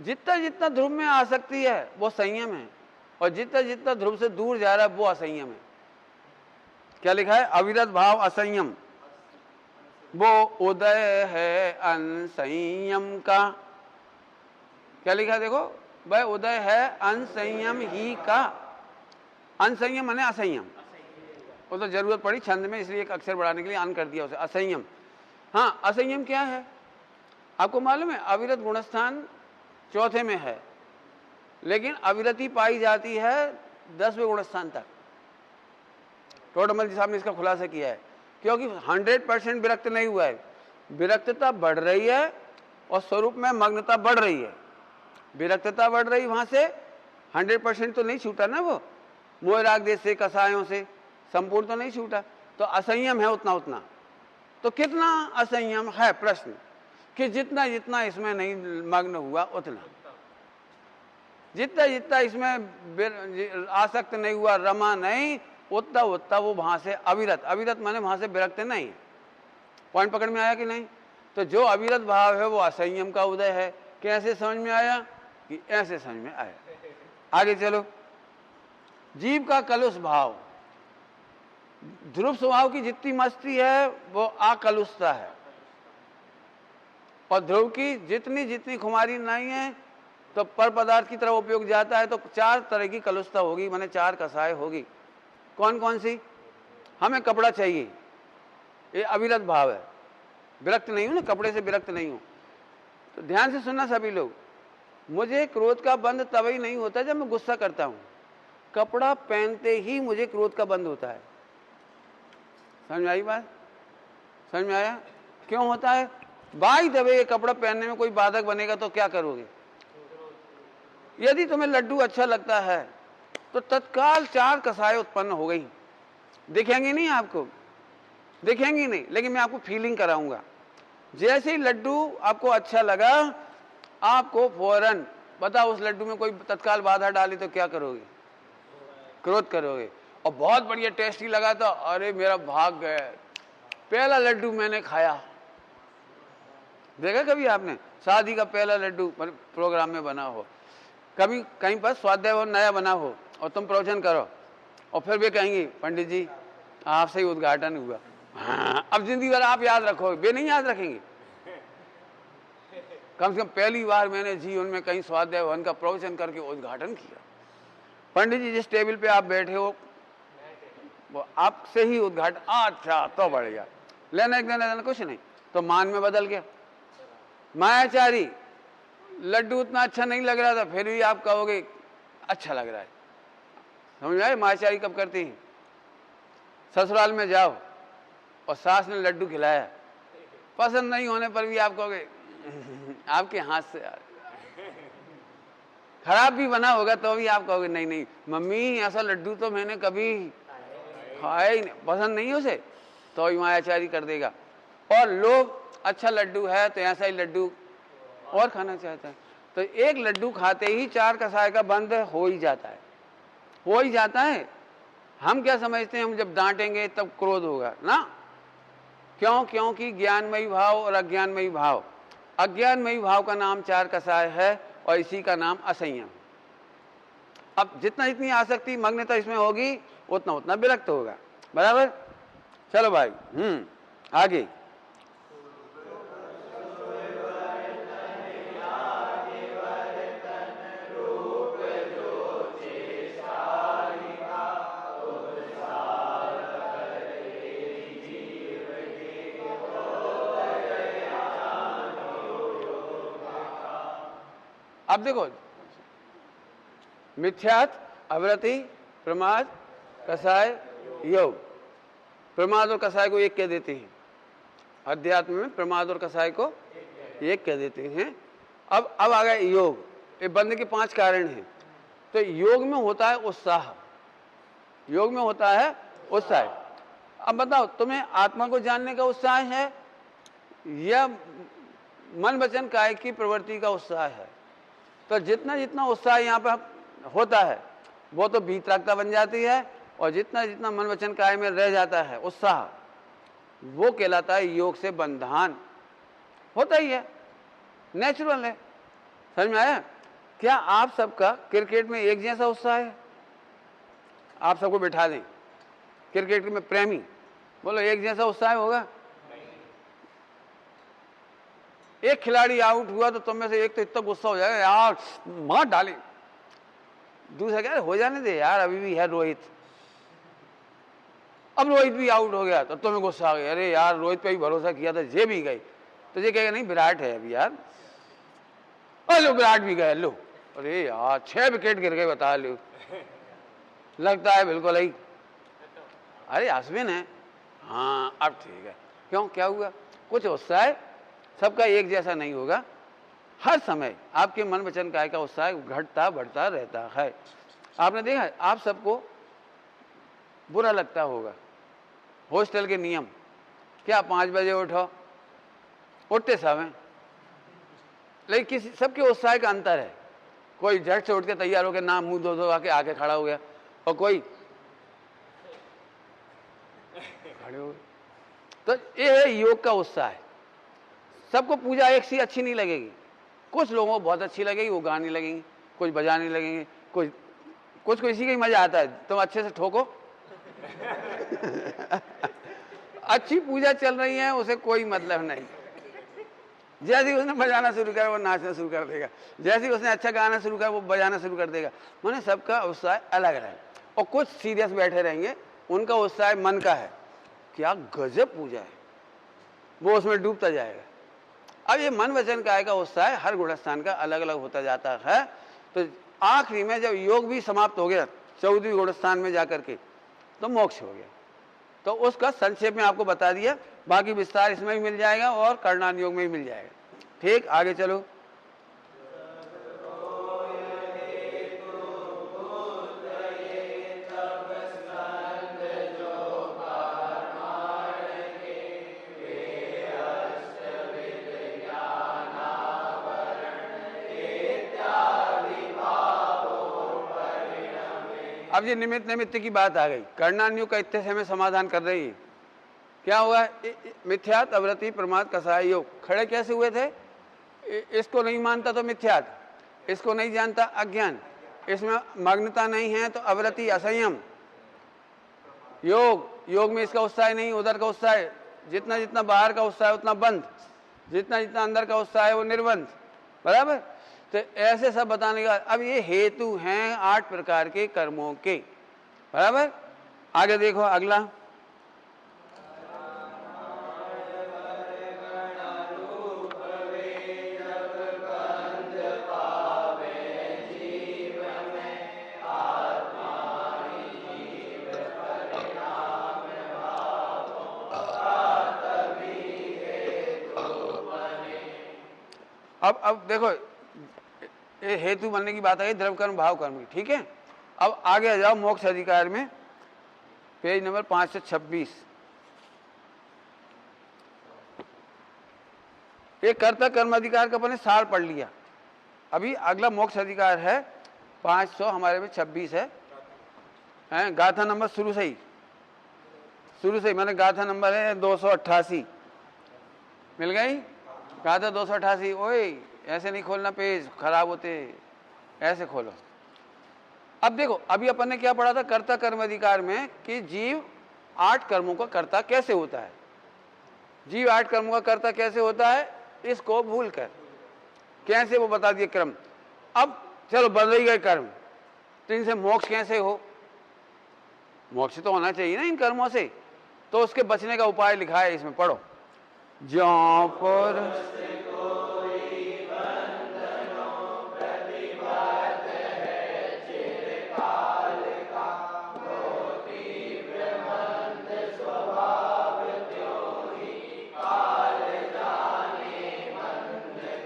जितना जितना ध्रुव में आ सकती है वो संयम है, और जितना जितना ध्रुव से दूर जा रहा है वो असंयम है। क्या लिखा है? अविरत भाव असंयम, वो उदय है अनसंयम का। क्या लिखा है? देखो भाई, उदय है अनसंयम ही का। अनसंयम माने असंयम, वो तो जरूरत पड़ी छंद में इसलिए एक अक्षर बढ़ाने के लिए अन कर दिया उसे, असंयम। हाँ, असंयम क्या है आपको मालूम है? अविरत गुणस्थान 4थे में है, लेकिन अविरति पाई जाती है 10वें गुणस्थान तक। टोडरमल जी साहब ने इसका खुलासा किया है, क्योंकि 100% विरक्त नहीं हुआ है, विरक्तता बढ़ रही है और स्वरूप में मग्नता बढ़ रही है। विरक्तता बढ़ रही, वहां से 100% तो नहीं छूटा ना वो, मोह राग देश से, कसायों से संपूर्ण तो नहीं छूटा, तो असंयम है उतना उतना। तो कितना असंयम है प्रश्न, कि जितना जितना इसमें नहीं मग्न हुआ उतना, जितना जितना इसमें आसक्त नहीं हुआ, रमा नहीं, उतना उतना वो वहां से अविरत, अविरत माने वहां से विरक्त नहीं। पॉइंट पकड़ में आया कि नहीं? तो जो अविरत भाव है वो असंयम का उदय है। कैसे समझ में आया? कि ऐसे समझ में आया। आगे चलो। जीव का कलुष भाव, ध्रुव स्वभाव की जितनी मस्ती है वो आकलुषता है, और ध्रुव की जितनी जितनी खुमारी नहीं है तो पर पदार्थ की तरफ उपयोग जाता है, तो 4 तरह की कलुषता होगी, माने 4 कसाय होगी। कौन कौन सी? हमें कपड़ा चाहिए, ये अविरत भाव है, विरक्त नहीं हूं ना, कपड़े से विरक्त नहीं हूं। तो ध्यान से सुनना सभी लोग, मुझे क्रोध का बंध तभी नहीं होता जब मैं गुस्सा करता हूं, कपड़ा पहनते ही मुझे क्रोध का बंध होता है। समझ में आई बात? समझ में आया? क्यों होता है? बाई दबे ये कपड़ा पहनने में कोई बाधक बनेगा तो क्या करोगे? यदि तुम्हें लड्डू अच्छा लगता है तो तत्काल 4 कसाय उत्पन्न हो गई। दिखेंगी नहीं आपको, दिखेंगी नहीं, लेकिन मैं आपको फीलिंग कराऊंगा। जैसे ही लड्डू आपको अच्छा लगा, आपको फौरन बताओ, उस लड्डू में कोई तत्काल बाधा डाली तो क्या करोगे? क्रोध करोगे। और बहुत बढ़िया टेस्टी लगा तो अरे मेरा भाग गया, पहला लड्डू मैंने खाया। देखा कभी आपने शादी का पहला लड्डू प्रोग्राम में बना हो, कभी कहीं पर स्वाध्याय हो नया बना हो और तुम प्रवचन करो और फिर वे कहेंगे पंडित जी आपसे ही उद्घाटन हुआ। हाँ, अब जिंदगी भर आप याद रखोगे, वे नहीं याद रखेंगे। कम से कम पहली बार मैंने जीवन में कहीं स्वाध्याय भवन का प्रवचन करके उद्घाटन किया, पंडित जी जिस टेबल पे आप बैठे हो वो आपसे ही उद्घाटन। अच्छा तो बढ़िया, लेना एक लेना कुछ नहीं। तो मान में बदल गया। मायाचारी, लड्डू उतना अच्छा नहीं लग रहा था, फिर भी आप कहोगे अच्छा लग रहा है। समझ में आए? मायाचारी कब करती हैं? ससुराल में जाओ और सास ने लड्डू खिलाया, पसंद नहीं होने पर भी आप कहोगे आपके हाथ से खराब भी बना होगा तो भी आप कहोगे नहीं नहीं मम्मी ऐसा लड्डू तो मैंने कभी खाया ही नहीं, पसंद नहीं उसे, तो ही मायाचारी कर देगा। और लोग अच्छा लड्डू है तो ऐसा ही लड्डू और खाना चाहता है, तो एक लड्डू खाते ही 4 कसाय का बंध हो ही जाता है, हो ही जाता है। हम क्या समझते हैं, हम जब डांटेंगे तब क्रोध होगा ना? क्यों? क्योंकि ज्ञानमयी भाव और अज्ञानमयी भाव, अज्ञानमयी भाव का नाम 4 कसाय है और इसी का नाम असंयम। अब जितना जितनी आसक्ति मग्नता इसमें होगी उतना उतना विरक्त होगा। बराबर? चलो भाई आगे। अब देखो, मिथ्यात, अवृति, प्रमाद, कसाय, योग। प्रमाद और कसाय को एक कह देते हैं, अध्यात्म में प्रमाद और कसाय को एक कह देते हैं। अब आ गया योग। ये बंध के 5 कारण हैं। तो योग में होता है उत्साह, योग में होता है उत्साह। अब बताओ, तुम्हें आत्मा को जानने का उत्साह है या मन वचन काय की प्रवृत्ति का उत्साह है? तो जितना जितना उत्साह यहाँ पर होता है वो तो भीतरकता बन जाती है, और जितना जितना मन वचन काय में रह जाता है उत्साह, वो कहलाता है योग से बंधन। होता ही है, नेचुरल है। समझ में आया? क्या आप सबका क्रिकेट में एक जैसा उत्साह है? आप सबको बिठा दें क्रिकेट में प्रेमी, बोलो एक जैसा उत्साह होगा? एक खिलाड़ी आउट हुआ तो तुम में से एक तो इतना गुस्सा हो जाएगा यार मार डाले, दूसरा क्या हो जाने दे यार अभी भी है रोहित। अब रोहित भी आउट हो गया तो तुम्हें गुस्सा आ गया, अरे यार रोहित पे ही भरोसा किया था, ये भी गई। तो ये कहेगा नहीं विराट है अभी यार, लो विराट भी गए, लो अरे यार 6 विकेट गिर गए, बता लो लगता है बिल्कुल ही, अरे अश्विन है, हाँ अब ठीक है। क्यों? क्या हुआ? कुछ उत्साह सबका एक जैसा नहीं होगा। हर समय आपके मन वचन काय का उत्साह घटता बढ़ता रहता है। आपने देखा आप सबको बुरा लगता होगा, हॉस्टल के नियम क्या 5 बजे उठो, उठते समय, लेकिन किसी सबके उत्साह का अंतर है। कोई झट से उठ के तैयार होकर नाम मुंह धो आके आके खड़ा हो गया, और कोई खड़े हो गए। तो ये है योग का उत्साह है। सबको पूजा एक सी अच्छी नहीं लगेगी, कुछ लोगों को बहुत अच्छी लगेगी, वो गाने लगेंगे, कुछ बजाने लगेंगे, कुछ को इसी का ही मजा आता है, तुम अच्छे से ठोको। अच्छी पूजा चल रही है, उसे कोई मतलब नहीं। जैसे ही उसने बजाना शुरू किया वो नाचना शुरू कर देगा, जैसे ही उसने अच्छा गाना शुरू किया वो बजाना शुरू कर देगा। मैंने सबका उत्साह अलग है। और कुछ सीरियस बैठे रहेंगे, उनका उत्साह मन का है, क्या गजब पूजा है, वो उसमें डूबता जाएगा। अब ये मन वचन काय का उत्साह हर गुणस्थान का अलग अलग होता जाता है। तो आखिरी में जब योग भी समाप्त हो गया 14वें गुणस्थान में जाकर के, तो मोक्ष हो गया। तो उसका संक्षेप में आपको बता दिया, बाकी विस्तार इसमें भी मिल जाएगा और करणान योग में भी मिल जाएगा। ठीक, आगे चलो। अब ये निमित्त निमित्त की बात आ गई। करणान योग का इतने से हमें समाधान कर रही है। क्या हुआ? मिथ्यात, अवृत्ति, प्रमाद, कसाय योग खड़े कैसे हुए थे? इसको नहीं मानता तो मिथ्यात, इसको नहीं जानता अज्ञान, इसमें मग्नता नहीं है तो अवृत्ति, असंयम। योग में इसका उत्साह नहीं, उधर का उत्साह, जितना जितना बाहर का उत्साह है उतना बंद, जितना जितना अंदर का उत्साह है वो निर्बंध। बराबर? तो ऐसे सब बताने का। अब ये हेतु हैं 8 प्रकार के कर्मों के। बराबर? आगे देखो अगला। अब देखो ये हेतु बनने की बात आई, द्रव्य कर्म भाव कर्म की। ठीक है, अब आगे आ जाओ मोक्ष अधिकार में, पेज नंबर 526। ये कर्ता कर्म अधिकार का अपने सार पढ़ लिया। अभी अगला मोक्ष अधिकार है 500 हमारे में 26 है, गाथा नंबर शुरू से ही मैंने गाथा नंबर है 288 मिल गई। गाथा 288। ओए ऐसे नहीं खोलना, पेज खराब होते, ऐसे खोलो। अब देखो अभी अपन ने क्या पढ़ा था कर्ता कर्म अधिकार में कि जीव 8 कर्मों का कर्ता कैसे होता है। जीव 8 कर्मों का कर्ता कैसे होता है, इसको भूल कर कैसे वो बता दिए क्रम। अब चलो बदल ही गए कर्म, तो इनसे मोक्ष कैसे हो? मोक्ष तो होना चाहिए ना इन कर्मों से, तो उसके बचने का उपाय लिखा है इसमें, पढ़ो। ज्यों पर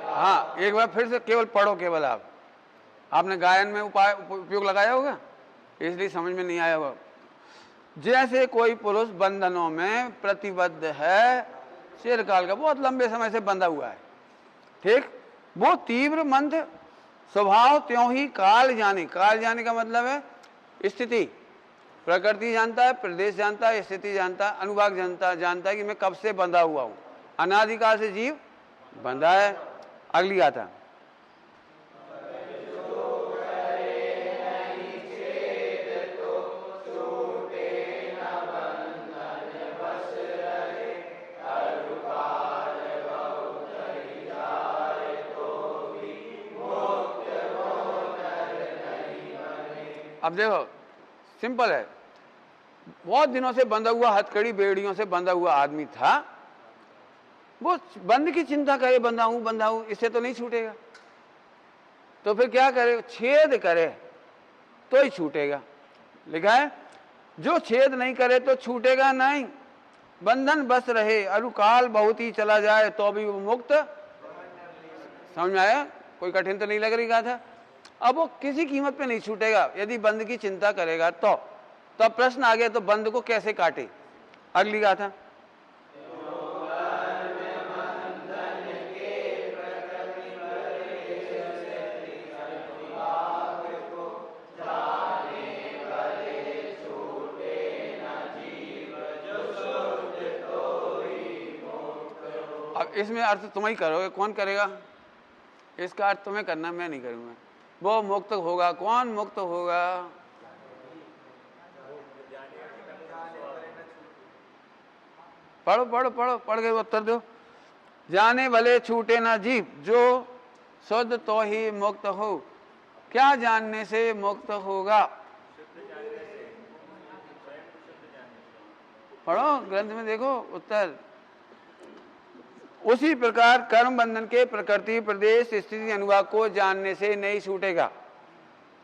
हाँ, एक बार फिर से केवल पढ़ो। केवल आपने गायन में उपयोग लगाया होगा, इसलिए समझ में नहीं आया होगा। जैसे कोई पुरुष बंधनों में प्रतिबद्ध है, चिरकाल का, बहुत लंबे समय से बंधा हुआ है, ठीक, वो तीव्र मंद स्वभाव त्यों ही काल जाने। काल जाने का मतलब है स्थिति, प्रकृति जानता है, प्रदेश जानता है, स्थिति जानता है, अनुभाग जानता है कि मैं कब से बंधा हुआ हूं। अनादिकाल से जीव बंधा है। अगली गाथा। अब देखो सिंपल है, बहुत दिनों से बंधा हुआ, हथकड़ी बेड़ियों से बंधा हुआ आदमी था, वो बंध की चिंता करे, बंधा हूं, इससे तो नहीं छूटेगा। तो फिर क्या करे? छेद करे तो ही छूटेगा। लिखा है जो छेद नहीं करे तो छूटेगा नहीं। बंधन बस रहे, अरुकाल बहुत ही चला जाए तो भी वो मुक्त। समझ में आया? कोई कठिन तो नहीं लग रही गाथा? अब वो किसी कीमत पे नहीं छूटेगा यदि बंध की चिंता करेगा तो। अब प्रश्न आ गया, तो बंध को कैसे काटे? अगली गाथा। अब इसमें अर्थ तुम ही करोगे, कौन करेगा? इसका अर्थ तुम्हें करना, मैं नहीं करूंगा। वो मुक्त होगा, कौन मुक्त होगा? पढ़ो पढ़ो पढ़ो, पढ़ के उत्तर दो। जाने भले छूटे ना जीव, जो शुद्ध तो ही मुक्त हो। क्या जानने से मुक्त होगा? पढ़ो ग्रंथ में देखो उत्तर। उसी प्रकार कर्म बंधन के प्रकृति, प्रदेश, स्थिति, अनुभाग को जानने से नहीं छूटेगा।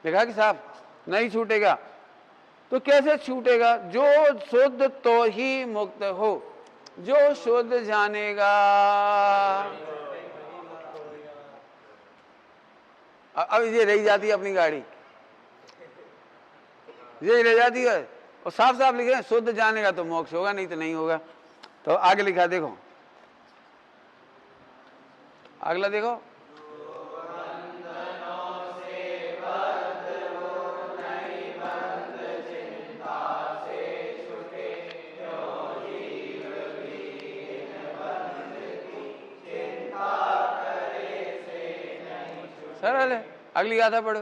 देखा कि साहब नहीं छूटेगा। तो कैसे छूटेगा? जो शुद्ध तो ही मुक्त हो। जो शुद्ध जानेगा। अब ये रही जाती है अपनी गाड़ी, ये रह जाती है और साफ साफ लिखे हैं शुद्ध जानेगा तो मोक्ष होगा, नहीं तो नहीं होगा। तो आगे लिखा देखो, अगला देखो। सरल है। अगली गाथा पढ़ो।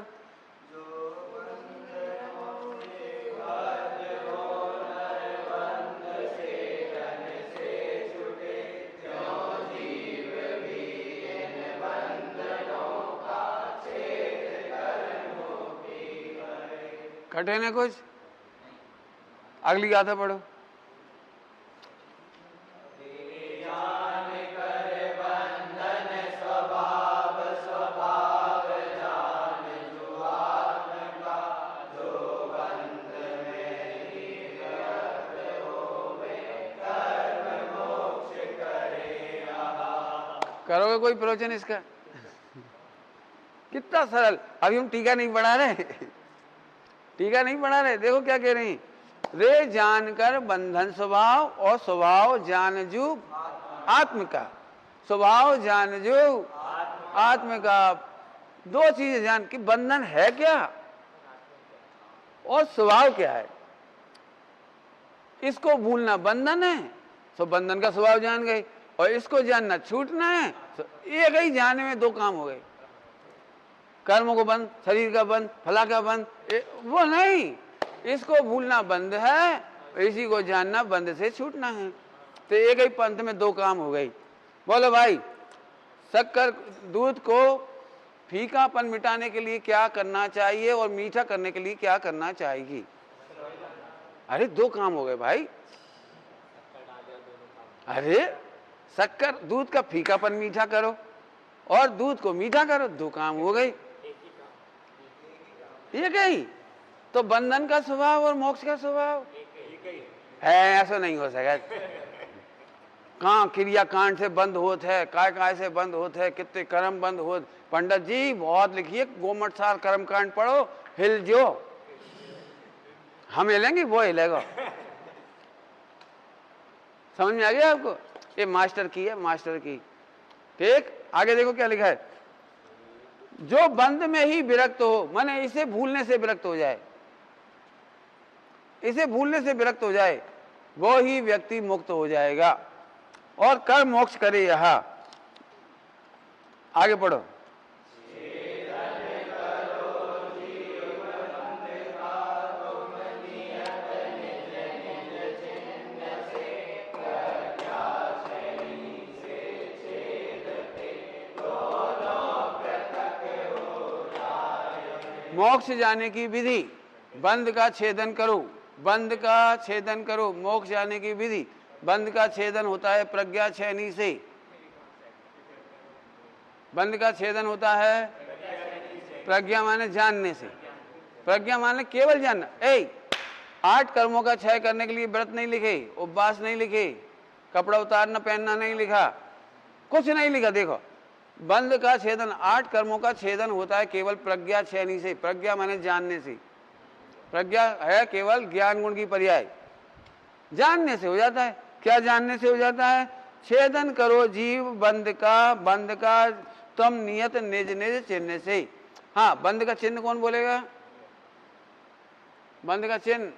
कठिन है कुछ? अगली गाथा पढ़ो। करोगे कोई प्रवचन इसका? कितना सरल। अभी हम टीका नहीं पढ़ा रहे, टीका नहीं पढ़ा रहे। देखो क्या कह रही, रे जानकर बंधन स्वभाव और स्वभाव जानजू आत्म का। स्वभाव जानजू आत्म का। दो चीजें जान कि बंधन है क्या और स्वभाव क्या है। इसको भूलना बंधन है, तो बंधन का स्वभाव जान गई। और इसको जानना छूटना है, तो एक ही जानने में दो काम हो गए। कर्मों को बंद, शरीर का बंद, फला का बंद, वो नहीं। इसको भूलना बंद है, इसी को जानना बंद से छूटना है। तो एक ही पंथ में दो काम हो गई। बोलो भाई, शक्कर दूध को फीकापन मिटाने के लिए क्या करना चाहिए और मीठा करने के लिए क्या करना चाहिए? अरे दो काम हो गए भाई। अरे शक्कर दूध का फीकापन मीठा करो और दूध को मीठा करो, दो काम हो गई। एक ही। तो बंधन का स्वभाव और मोक्ष का स्वभाव है, ऐसा नहीं हो सका। कहाँ क्रिया कांड से बंद होत है, काय काय से बंद होत है, कितने कर्म बंद होत। पंडित जी बहुत लिखिए, गोमट सार कर्म कांड पढ़ो, हिल जो। हम हिलेंगे वो हिलेगा। समझ में आ गया आपको? ये मास्टर की है, मास्टर की। ठीक, आगे देखो क्या लिखा है। जो बंद में ही विरक्त हो, माने इसे भूलने से विरक्त हो जाए, इसे भूलने से विरक्त हो जाए, वो ही व्यक्ति मुक्त हो जाएगा और कर्म मोक्ष करे। यहां आगे पढ़ो। मोक्ष जाने की विधि, बंध का छेदन करो, बंध का छेदन करो। मोक्ष जाने की विधि, बंध का छेदन होता है प्रज्ञा छेनी से। बंध का छेदन होता है प्रज्ञा माने जानने से। प्रज्ञा माने केवल जानना। 8 कर्मों का क्षय करने के लिए व्रत नहीं लिखे, उपवास नहीं लिखे, कपड़ा उतारना पहनना नहीं लिखा, कुछ नहीं लिखा। देखो बंध का छेदन, 8 कर्मों का छेदन होता है केवल प्रज्ञा छेनी से। प्रज्ञा माने जानने से। प्रज्ञा है केवल ज्ञान गुण की पर्याय। जानने से हो जाता है। क्या जानने से हो जाता है? छेदन करो जीव बंद का तुम नियत निज निज चिन्ह से। हाँ, बंद का चिन्ह कौन बोलेगा? बंद का चिन्ह,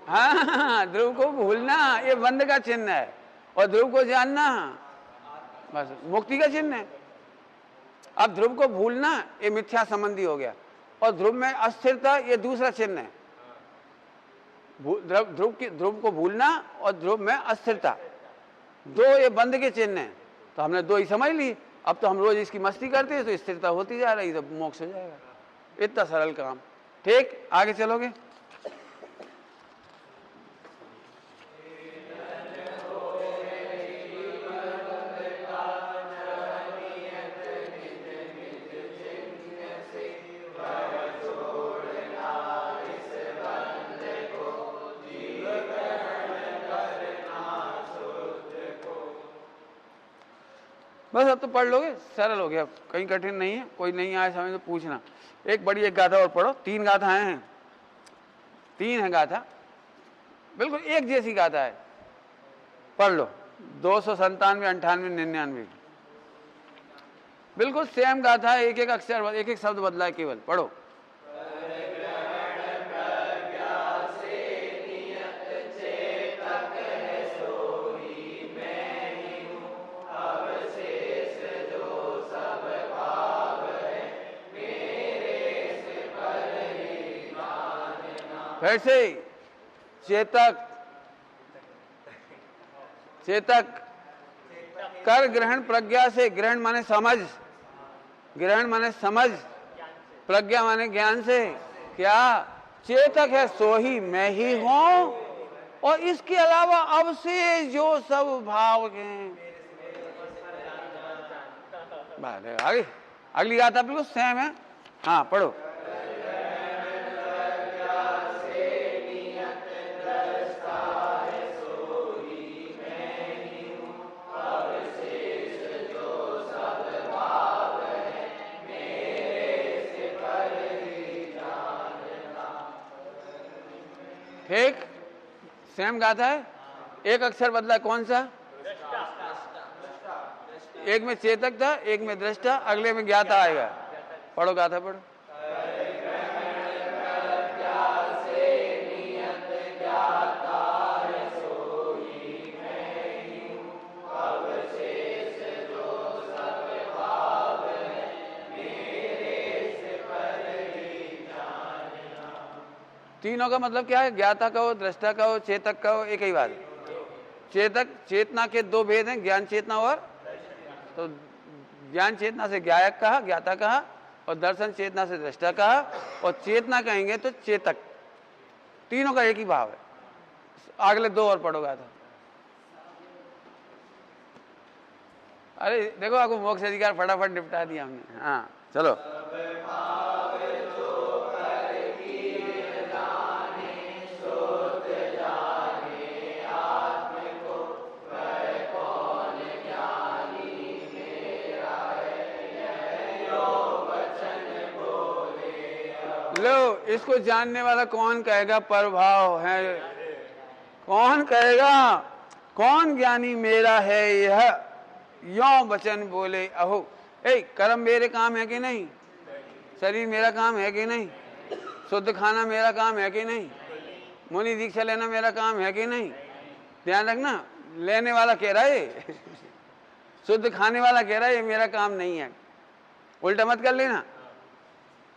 हाँ, ध्रुव को भूलना ये बंद का चिन्ह है, और ध्रुव को जानना बस मुक्ति का चिन्ह है। अब ध्रुव को भूलना ये मिथ्या संबंधी हो गया, और ध्रुव में अस्थिरता ये दूसरा चिन्ह है। ध्रुव को भूलना और ध्रुव में अस्थिरता, दो ये बंद के चिन्ह हैं। तो हमने दो ही समझ ली। अब तो हम रोज इसकी मस्ती करते हैं तो स्थिरता होती जा रही, तो मोक्ष हो जाएगा। इतना सरल काम। ठीक, आगे चलोगे? बस अब तो पढ़ लोगे, सरल हो गया, कहीं कठिन नहीं है। कोई नहीं आए समझ तो पूछना। एक बड़ी एक गाथा और पढ़ो। 3 गाथाएं हैं, 3 है गाथा, बिल्कुल एक जैसी गाथा है। पढ़ लो। 297, 98, 99 बिल्कुल सेम गाथा है। एक एक अक्षर, एक एक शब्द बदला है केवल। पढ़ो। फिर से चेतक, चेतक कर ग्रहण प्रज्ञा से। ग्रहण माने समझ, ग्रहण माने समझ, प्रज्ञा माने ज्ञान से। क्या चेतक है सो ही मैं ही हूं, और इसके अलावा अब से जो सब भाव हैं। आगे अगली गाथा बिल्कुल सेम है। हाँ, पढ़ो। ठीक, सेम गाथा है, एक अक्षर बदला। कौन सा? एक में चेतक था, एक में दृष्टा, अगले में ज्ञाता आएगा। पढ़ो गाथा, पढ़ो। तीनों का मतलब क्या है? ज्ञाता का हो, दृष्टा का हो, चेतक का हो, एक ही बात। चेतक, चेतना के 2 भेद हैं, ज्ञान चेतना और, तो ज्ञान चेतना से ज्ञायक कहा, ज्ञाता कहा, और दर्शन चेतना से दृष्टा कहा, और चेतना कहेंगे तो चेतक। तीनों का एक ही भाव है। अगले 2 और पढ़ोगा था। अरे देखो, आपको मोक्ष अधिकार फटाफट निपटा दिया हमने। हाँ, चलो। लो, इसको जानने वाला कौन कहेगा प्रभाव है? कौन कहेगा? कौन ज्ञानी मेरा है यह यो वचन बोले अहो। कर्म मेरे काम है कि नहीं? शरीर मेरा काम है कि नहीं? शुद्ध खाना मेरा काम है कि नहीं? मुनि दीक्षा लेना मेरा काम है कि नहीं? ध्यान रखना, लेने वाला कह रहा है शुद्ध खाने वाला कह रहा है ये मेरा काम नहीं है। उल्टा मत कर लेना।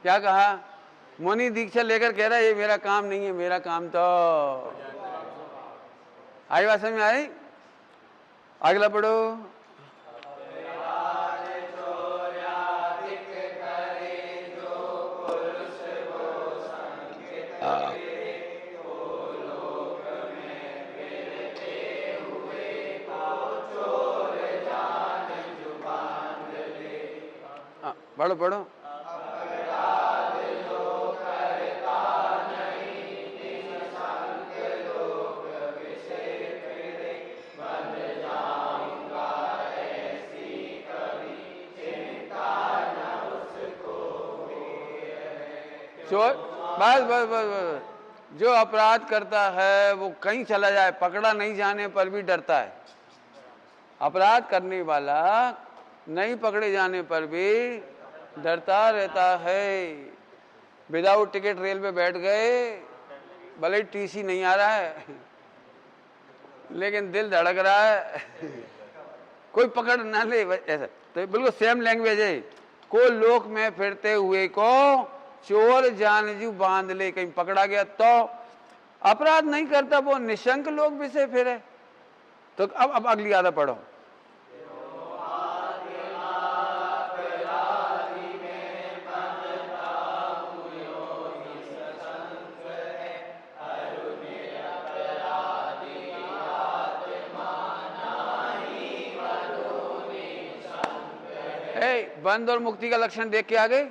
क्या कहा? मुनि दीक्षा लेकर कह रहा है ये मेरा काम नहीं है, मेरा काम तो। आई बात समझ में आई? अगला पढ़ो। पढ़ो पढ़ो। चोर, बस बस बस बस, जो अपराध करता है वो कहीं चला जाए, पकड़ा नहीं जाने पर भी डरता है। अपराध करने वाला नहीं पकड़े जाने पर भी डरता रहता है। विदाउट टिकट रेल पे बैठ गए, भले टीसी नहीं आ रहा है लेकिन दिल धड़क रहा है कोई पकड़ ना ले, ऐसा। तो बिल्कुल सेम लैंग्वेज है। को लोक में फिरते हुए को चोर जानजू बांध ले, कहीं पकड़ा गया तो अपराध नहीं करता वो निशंक लोग भी से फिरे। तो अब अगली आधा पढ़ो। बंध और मुक्ति का लक्षण देख के आ गए।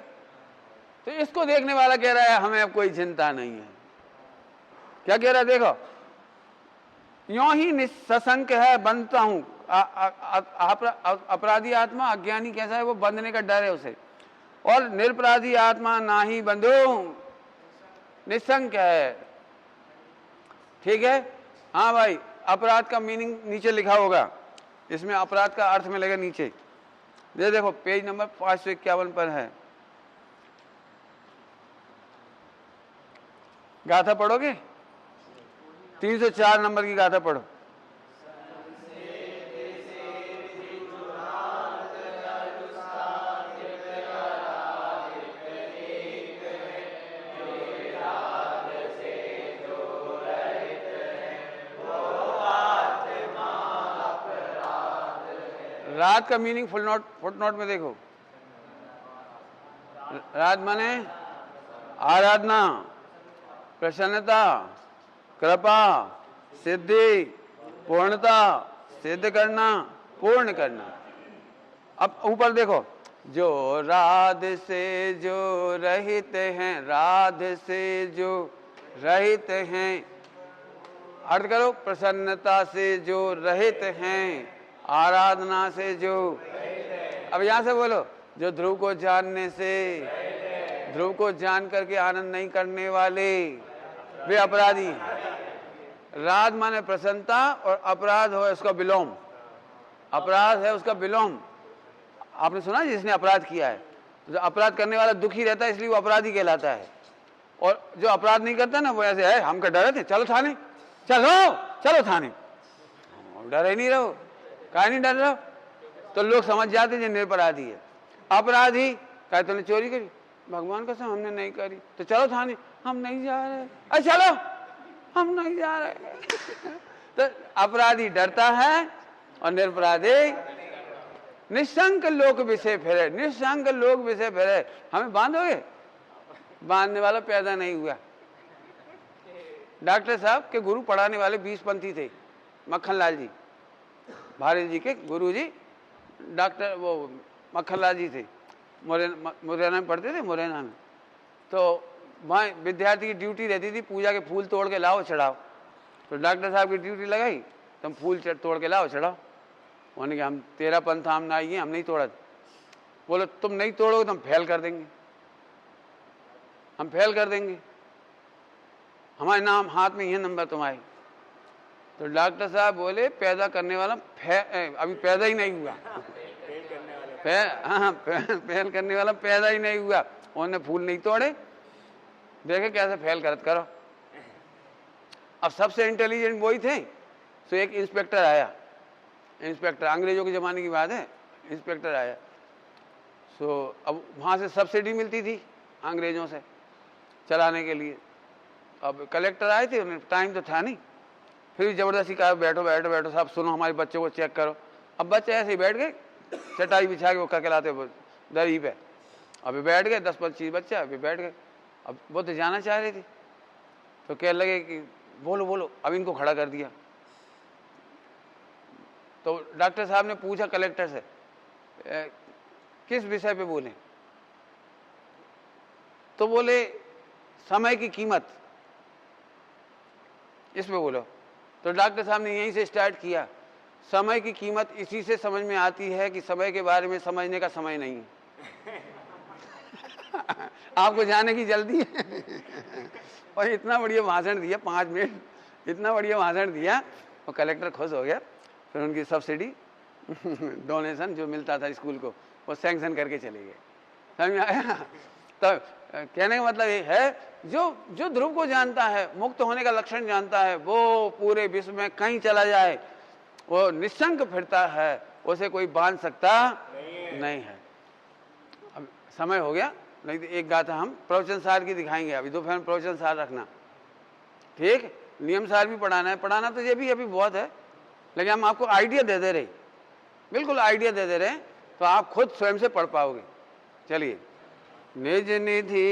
तो इसको देखने वाला कह रहा है हमें अब कोई चिंता नहीं है। क्या कह रहा है देखो, यों ही निसंक है, बंधता हूं। अपराधी आत्मा, अज्ञानी कैसा है, वो बंधने का डर है उसे। और निरपराधी आत्मा ना ही बंधो, निसंक है। ठीक है, हाँ भाई, अपराध का मीनिंग नीचे लिखा होगा, इसमें अपराध का अर्थ में लगेगा नीचे। ये देखो पेज नंबर 551 पर है। गाथा पढ़ोगे? 304 नंबर की गाथा पढ़ो। रात का मीनिंग फुटनोट में देखो। रात माने आराधना, प्रसन्नता, कृपा, सिद्धि, पूर्णता, सिद्ध करना, पूर्ण करना। अब ऊपर देखो, जो राध से जो रहित हैं, राध से जो रहित हैं, अर्थ करो, प्रसन्नता से जो रहित हैं, आराधना से जो, अब यहां से बोलो, जो ध्रुव को जानने से, ध्रुव को जान करके आनंद नहीं करने वाले वे अपराधी हैं। राध माने प्रसन्नता और अपराध हो उसका विलोम, अपराध है उसका विलोम। आपने सुना जिसने अपराध किया है, जो अपराध करने वाला दुखी रहता है इसलिए वो अपराधी कहलाता है। और जो अपराध नहीं करता ना वो ऐसे है, हम क्या डरे थे, चलो थाने, चलो थाने, डरे नहीं रहो, काहे नहीं डर रहे हो? तो लोग समझ जाते हैं निरपराधी है। अपराधी कहे तुमने चोरी करी, भगवान कसम हमने नहीं करी, तो चलो थाने, हम नहीं जा रहे, अरे चलो हम नहीं जा रहे तो अपराधी डरता है और निरपराधी निशंक लोक विषय फिरे, निशंक लोक विषय फिरे। हमें बांधोगे? बांधने वाला पैदा नहीं हुआ। डॉक्टर साहब के गुरु पढ़ाने वाले 20 पंथी थे, मक्खनलाल जी, भारत जी के गुरु जी डॉक्टर वो मक्खनलाल जी थे, मुरैना में पढ़ते थे, मुरैना में। तो वहाँ विद्यार्थी की ड्यूटी रहती थी, पूजा के फूल तोड़ के लाओ चढ़ाओ। तो डॉक्टर साहब की ड्यूटी लगाई, तुम फूल तोड़ के लाओ चढ़ाओ। उन्होंने कहा हम तेरा पंथ हम ना आइए, हम नहीं तोड़ा। बोलो तुम नहीं तोड़ोगे तो हम फेल कर देंगे, हम फेल कर देंगे, हमारे नाम हाथ में ये नंबर तुम्हारे। तो डॉक्टर साहब बोले पैदा करने वाला अभी पैदा ही नहीं हुआ, फेल करने वाला पैदा ही नहीं हुआ। उन्होंने फूल नहीं तोड़े, देखे कैसे फेल करत करो। अब सबसे इंटेलिजेंट वही थे। तो एक इंस्पेक्टर आया, इंस्पेक्टर अंग्रेजों के ज़माने की बात है, इंस्पेक्टर आया। सो अब वहाँ से सब्सिडी मिलती थी अंग्रेजों से चलाने के लिए। अब कलेक्टर आए थे, उन्हें टाइम तो था नहीं, फिर ज़बरदस्ती कहा बैठो बैठो बैठो साहब, सुनो हमारे बच्चों को चेक करो। अब बच्चे ऐसे ही बैठ गए, चटाई बिछा के वो करके लाते दरी पे, अभी बैठ गए 10-25 बच्चे अभी बैठ गए। अब वो तो जाना चाह रहे थे, तो कहने लगे कि बोलो बोलो, अब इनको खड़ा कर दिया। तो डॉक्टर साहब ने पूछा कलेक्टर से किस विषय पे बोले, तो बोले समय की कीमत, इस पे बोलो। तो डॉक्टर साहब ने यहीं से स्टार्ट किया, समय की कीमत इसी से समझ में आती है कि समय के बारे में समझने का समय नहीं है आपको जाने की जल्दी है और इतना बढ़िया भाषण दिया, 5 मिनट इतना बढ़िया भाषण दिया, और कलेक्टर खुश हो गया। फिर उनकी सब्सिडी डोनेशन जो मिलता था स्कूल को वो सैंक्शन करके चले गए। समझ में आया? तो कहने का मतलब ये है, जो ध्रुव को जानता है, मुक्त होने का लक्षण जानता है, वो पूरे विश्व में कहीं चला जाए वो निशंक फिरता है, उसे कोई बांध सकता नहीं है। अब समय हो गया, नहीं तो एक गाथा हम प्रवचन सार की दिखाएंगे। अभी दोपहर में प्रवचन सार रखना, ठीक? नियम सार भी पढ़ाना है, पढ़ाना तो ये भी अभी बहुत है, लेकिन हम आपको आइडिया दे दे रहे, बिल्कुल आइडिया दे दे रहे हैं, तो आप खुद स्वयं से पढ़ पाओगे। चलिए, निज निधि